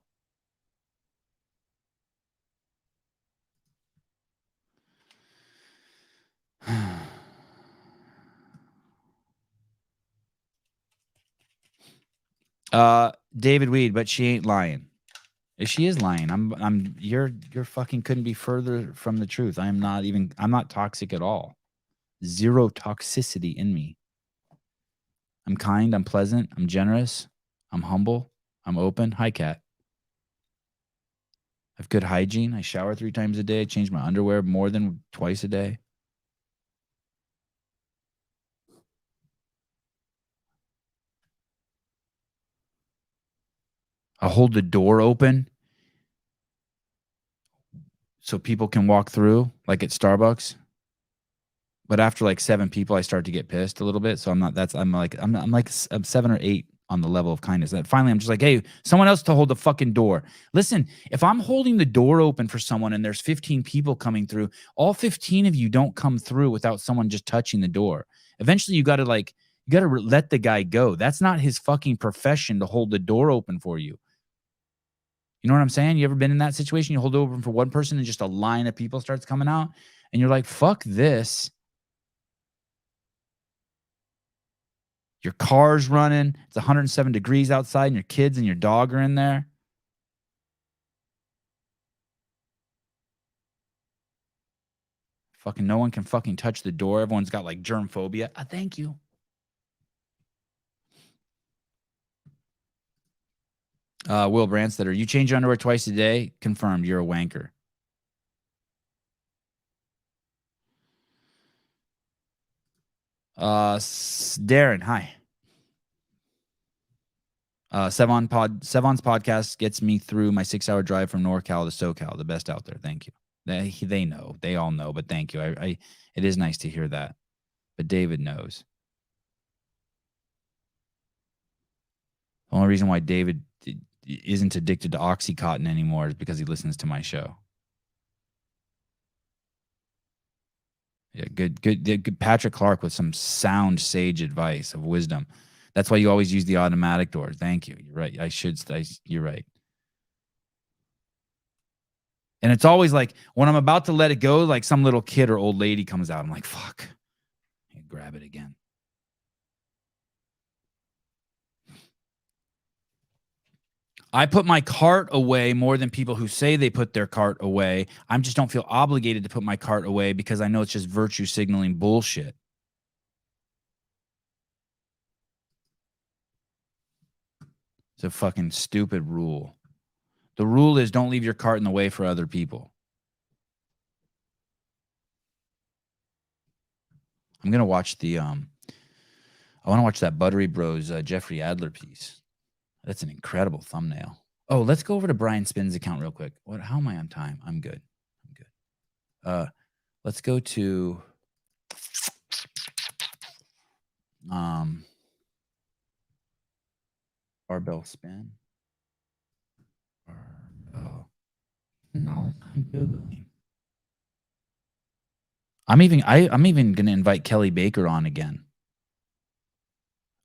David Weed, but she ain't lying. She is lying. You're fucking couldn't be further from the truth. I'm not toxic at all. Zero toxicity in me. I'm kind, I'm pleasant, I'm generous, I'm humble, I'm open. Hi, Kat. I have good hygiene. I shower 3 times a day. I change my underwear more than twice a day. I hold the door open so people can walk through, like at Starbucks. But after like 7 people, I start to get pissed a little bit. So I'm like 7 or 8 on the level of kindness. And finally, I'm just like, hey, someone else to hold the fucking door. Listen, if I'm holding the door open for someone and there's 15 people coming through, all 15 of you don't come through without someone just touching the door. Eventually, you got to let the guy go. That's not his fucking profession to hold the door open for you. You know what I'm saying? You ever been in that situation? You hold it open for one person and just a line of people starts coming out and you're like, fuck this. Your car's running. It's 107 degrees outside and your kids and your dog are in there. Fucking no one can fucking touch the door. Everyone's got like germ phobia. Thank you. Will Branstetter, you change your underwear twice a day? Confirmed. You're a wanker. Darren, hi. Sevan's podcast gets me through my 6-hour drive from NorCal to SoCal. The best out there. Thank you. They know. They all know, but thank you. It is nice to hear that. But David knows. The only reason why David isn't addicted to Oxycontin anymore is because he listens to my show. Yeah, good. Patrick Clark with some sound sage advice of wisdom. That's why you always use the automatic door. Thank you. You're right. You're right. And it's always like when I'm about to let it go, like some little kid or old lady comes out. I'm like, fuck. I grab it again. I put my cart away more than people who say they put their cart away. I just don't feel obligated to put my cart away because I know it's just virtue signaling bullshit. It's a fucking stupid rule. The rule is don't leave your cart in the way for other people. I'm going to watch I want to watch that Buttery Bros Jeffrey Adler piece. That's an incredible thumbnail. Oh, let's go over to Brian Spin's account real quick. How am I on time? I'm good. Let's go to barbell spin. Barbell. No, I'm good. I'm even gonna invite Kelly Baker on again.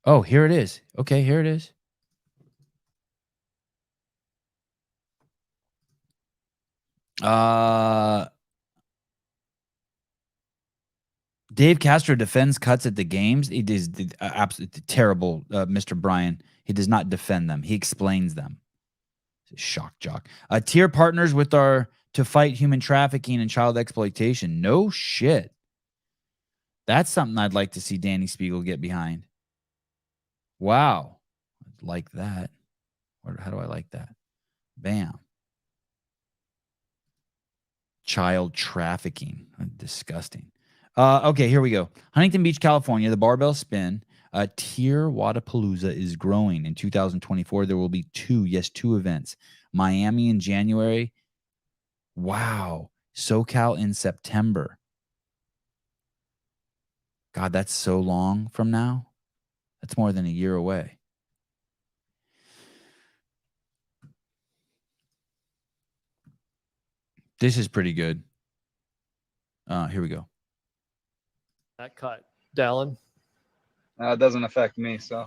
Oh, here it is. Okay, here it is. Dave Castro defends cuts at the games. It is absolutely terrible, Mr. Brian. He does not defend them. He explains them. Shock jock. Tier partners with our to fight human trafficking and child exploitation. No shit. That's something I'd like to see Danny Spiegel get behind. Wow. I'd like that. How do I like that? Bam. Child trafficking. Disgusting. Okay, here we go. Huntington Beach, California, the barbell spin. Tier Wadapalooza is growing. In 2024, there will be 2 events. Miami in January. Wow. SoCal in September. God, that's so long from now. That's more than a year away. This is pretty good. Here we go. That cut, Dallin. It doesn't affect me, so.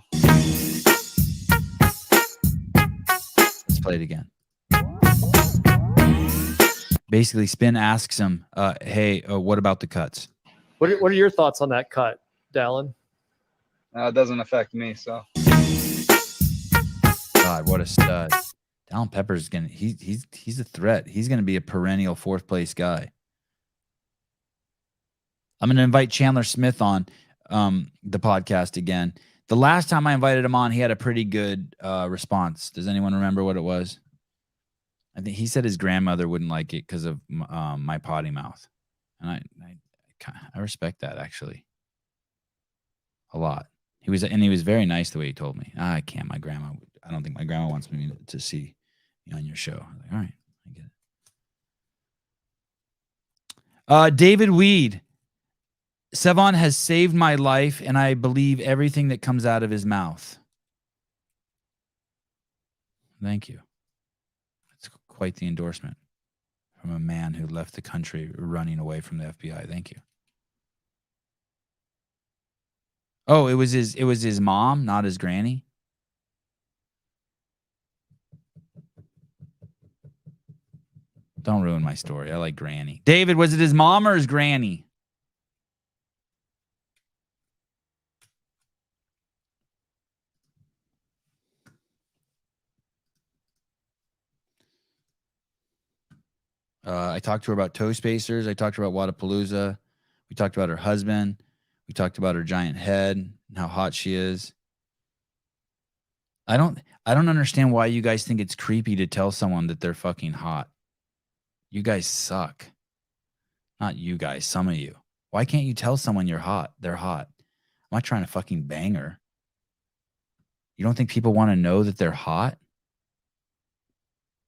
Let's play it again. Basically, Spin asks him, hey, what about the cuts? What are your thoughts on that cut, Dallin? It doesn't affect me. So. God, what a stud. Dallin Pepper's gonna he's a threat. He's gonna be a perennial 4th place guy. I'm gonna invite Chandler Smith on the podcast again. The last time I invited him on, he had a pretty good response. Does anyone remember what it was? I think he said his grandmother wouldn't like it because of my potty mouth, and I respect that actually a lot. He was very nice the way he told me. I can't. I don't think my grandma wants me to see me on your show. I'm like, all right, I get it. David Weed. Sevan has saved my life, and I believe everything that comes out of his mouth. Thank you. That's quite the endorsement from a man who left the country running away from the FBI. Thank you. Oh, it was his mom, not his granny. Don't ruin my story. I like granny. David, was it his mom or his granny? I talked to her about toe spacers. I talked to her about Wadapalooza. We talked about her husband. We talked about her giant head and how hot she is. I don't understand why you guys think it's creepy to tell someone that they're fucking hot. You guys suck. Not you guys, some of you. Why can't you tell someone you're hot? They're hot. I'm not trying to fucking bang her. You don't think people want to know that they're hot?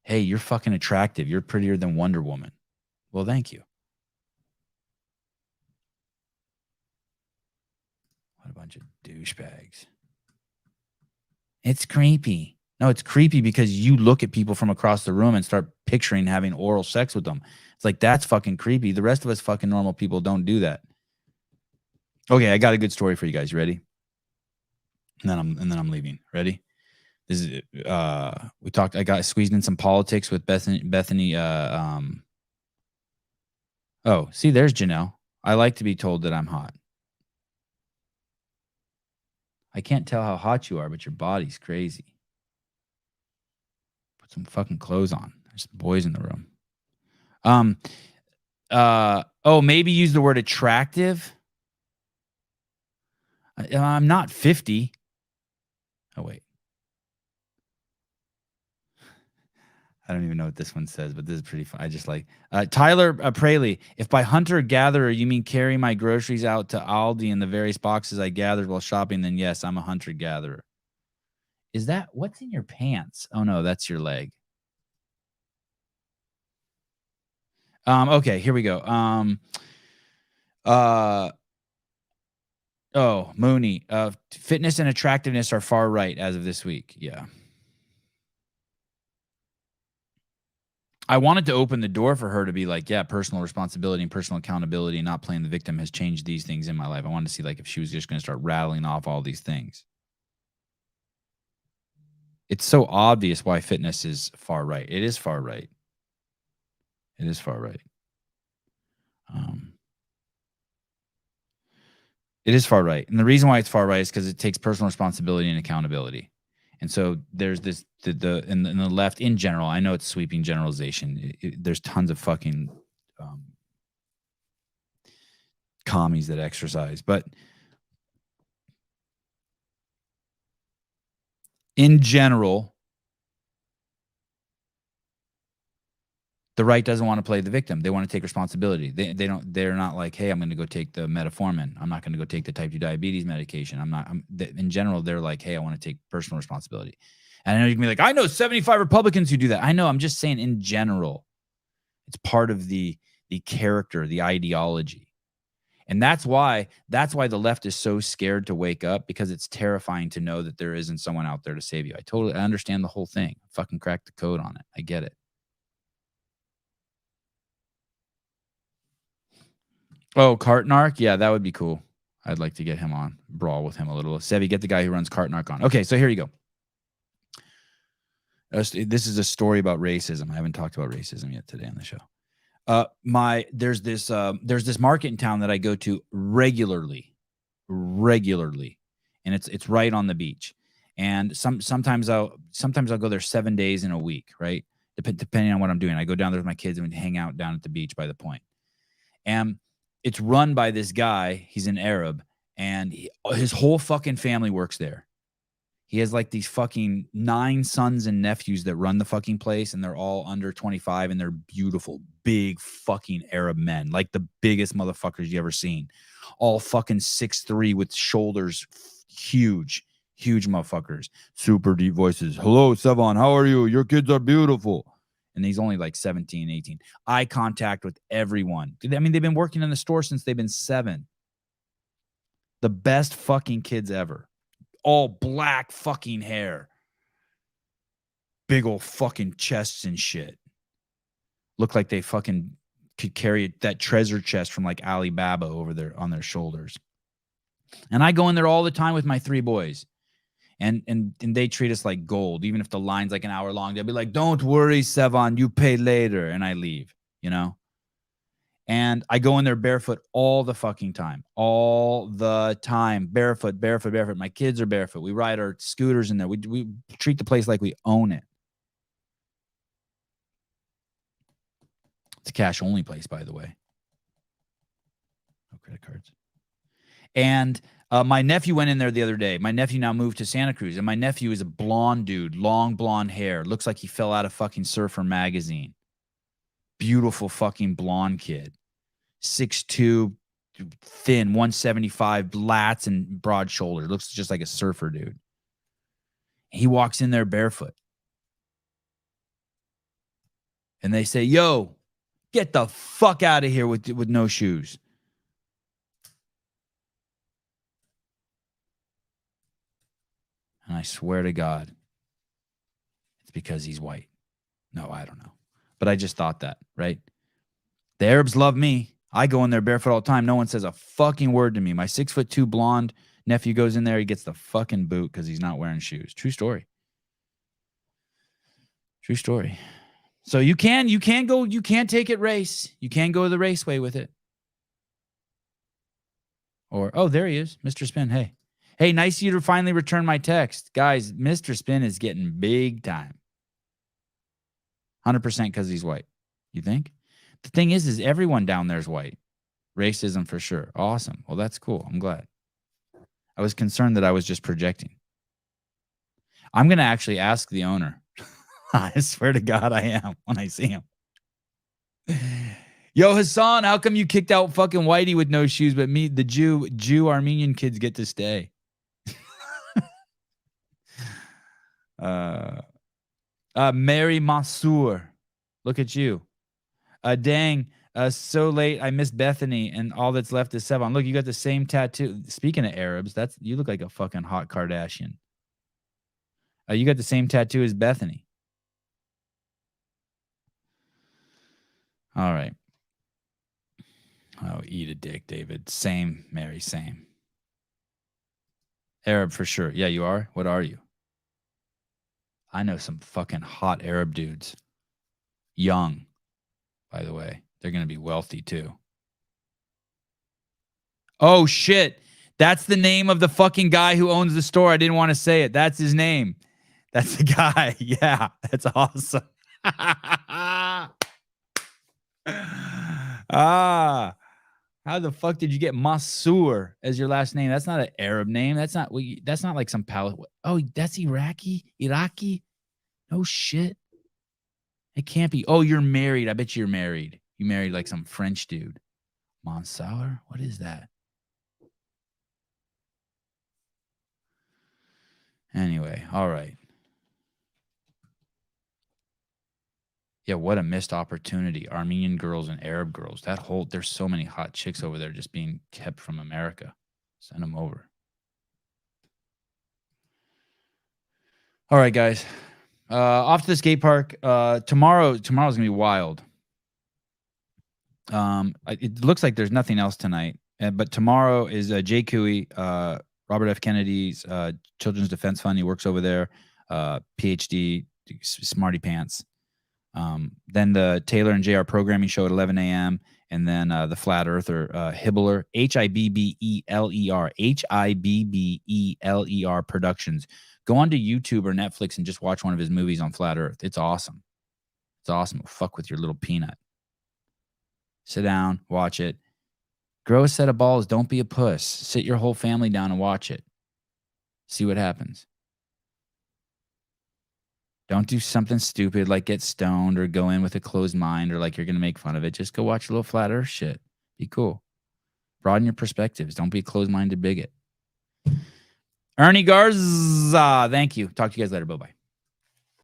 Hey, you're fucking attractive. You're prettier than Wonder Woman. Well, thank you. What a bunch of douchebags. It's creepy. No, it's creepy because you look at people from across the room and start picturing having oral sex with them. It's like, that's fucking creepy. The rest of us fucking normal people don't do that. Okay, I got a good story for you guys. You ready? And then I'm leaving. Ready? This is we talked. I got squeezed in some politics with Bethany. Oh, see, there's Janelle. I like to be told that I'm hot. I can't tell how hot you are, but your body's crazy. Put some fucking clothes on. There's boys in the room. Oh, maybe use the word attractive. I'm not 50. Oh, wait. I don't even know what this one says, but this is pretty fun. I just like Tyler Praley. If by hunter-gatherer you mean carry my groceries out to Aldi in the various boxes I gathered while shopping, then yes, I'm a hunter-gatherer. Is that what's in your pants? Oh no, that's your leg. Okay, here we go. Oh, Mooney. Fitness and attractiveness are far right as of this week. Yeah. I wanted to open the door for her to be like, yeah, personal responsibility and personal accountability and not playing the victim has changed these things in my life. I wanted to see like if she was just going to start rattling off all these things. It's so obvious why fitness is far right. It is far right. It is far right. It is far right. And the reason why it's far right is because it takes personal responsibility and accountability. And so there's this, in the left in general, I know it's sweeping generalization. There's tons of fucking commies that exercise. But in general, the right doesn't want to play the victim. They want to take responsibility. They're not like, hey, I'm going to go take the metformin. I'm not going to go take the type 2 diabetes medication. In general, they're like, hey, I want to take personal responsibility. And I know you can be like, I know 75 Republicans who do that. I know. I'm just saying in general, it's part of the character, the ideology. And that's why the left is so scared to wake up, because it's terrifying to know that there isn't someone out there to save you. I understand the whole thing. Fucking crack the code on it. I get it. Oh, Cartnark? Yeah, that would be cool. I'd like to get him on. Brawl with him a little. Sevi, get the guy who runs Cartnark on. Okay, so here you go. This is a story about racism. I haven't talked about racism yet today on the show. There's this market in town that I go to regularly, and it's right on the beach. And sometimes I'll go there 7 days in a week, right? Depending on what I'm doing. I go down there with my kids and we hang out down at the beach by the point. And it's run by this guy. He's an Arab, and his whole fucking family works there. He has like these fucking 9 sons and nephews that run the fucking place, and they're all under 25, and they're beautiful, big fucking Arab men, like the biggest motherfuckers you ever seen. All fucking 6'3" with shoulders, huge motherfuckers, super deep voices. Hello, Sevan, how are you? Your kids are beautiful. And he's only like 17, 18. Eye contact with everyone. I mean, they've been working in the store since they've been 7. The best fucking kids ever. All black fucking hair. Big old fucking chests and shit. Look like they fucking could carry that treasure chest from like Alibaba on their shoulders. And I go in there all the time with my 3 boys. And they treat us like gold. Even if the line's like an hour long, they'll be like, don't worry, Sevan, you pay later. And I leave, you know? And I go in there barefoot all the fucking time. All the time. Barefoot. My kids are barefoot. We ride our scooters in there. We treat the place like we own it. It's a cash-only place, by the way. No credit cards. And my nephew went in there the other day. My nephew now moved to Santa Cruz, and my nephew is a blonde dude, long blonde hair. Looks like he fell out of fucking Surfer magazine. Beautiful fucking blonde kid. 6'2", thin, 175, lats and broad shoulder. Looks just like a surfer dude. He walks in there barefoot. And they say, yo, get the fuck out of here with no shoes. And I swear to God, it's because he's white. No, I don't know. But I just thought that, right? The Arabs love me. I go in there barefoot all the time. No one says a fucking word to me. My 6'2" blonde nephew goes in there. He gets the fucking boot because he's not wearing shoes. True story. True story. So you can take it race. You can go the raceway with it. Or, oh, there he is, Mr. Spin. Hey, nice of you to finally return my text. Guys, Mr. Spin is getting big time. 100% because he's white. You think? The thing is everyone down there is white. Racism for sure. Awesome. Well, that's cool. I'm glad. I was concerned that I was just projecting. I'm going to actually ask the owner. I swear to God I am when I see him. Yo, Hassan, how come you kicked out fucking Whitey with no shoes, but me, the Jew Armenian kids get to stay? Mary Mansour. Look at you. Dang. So late. I missed Bethany, and all that's left is Sevan. Look, you got the same tattoo. Speaking of Arabs, you look like a fucking hot Kardashian. You got the same tattoo as Bethany. All right. Oh, eat a dick, David. Same, Mary, same. Arab for sure. Yeah, you are? What are you? I know some fucking hot Arab dudes. Young, by the way. They're going to be wealthy, too. Oh, shit. That's the name of the fucking guy who owns the store. I didn't want to say it. That's his name. That's the guy. Yeah, that's awesome. How the fuck did you get Mansour as your last name? That's not an Arab name. That's not like some Oh, that's Iraqi? No shit. It can't be. Oh, you're married. I bet you're married. You married like some French dude. Mansour? What is that? Anyway, all right. Yeah, what a missed opportunity. Armenian girls and Arab girls. There's so many hot chicks over there just being kept from America. Send them over. All right, guys. Off to the skate park. Tomorrow's going to be wild. It looks like there's nothing else tonight. But tomorrow is Jay Cooey, Robert F. Kennedy's Children's Defense Fund. He works over there. PhD, smarty pants. Then the Taylor and JR programming show at 11 a.m. And then the Flat Earther, Hibbler, Hibbler Productions. Go onto YouTube or Netflix and just watch one of his movies on Flat Earth. It's awesome. It's awesome. Fuck with your little peanut. Sit down, watch it. Grow a set of balls. Don't be a puss. Sit your whole family down and watch it. See what happens. Don't do something stupid like get stoned or go in with a closed mind or like you're going to make fun of it. Just go watch a little Flat Earth shit. Be cool. Broaden your perspectives. Don't be a closed-minded bigot. Ernie Garza, thank you. Talk to you guys later. Bye-bye.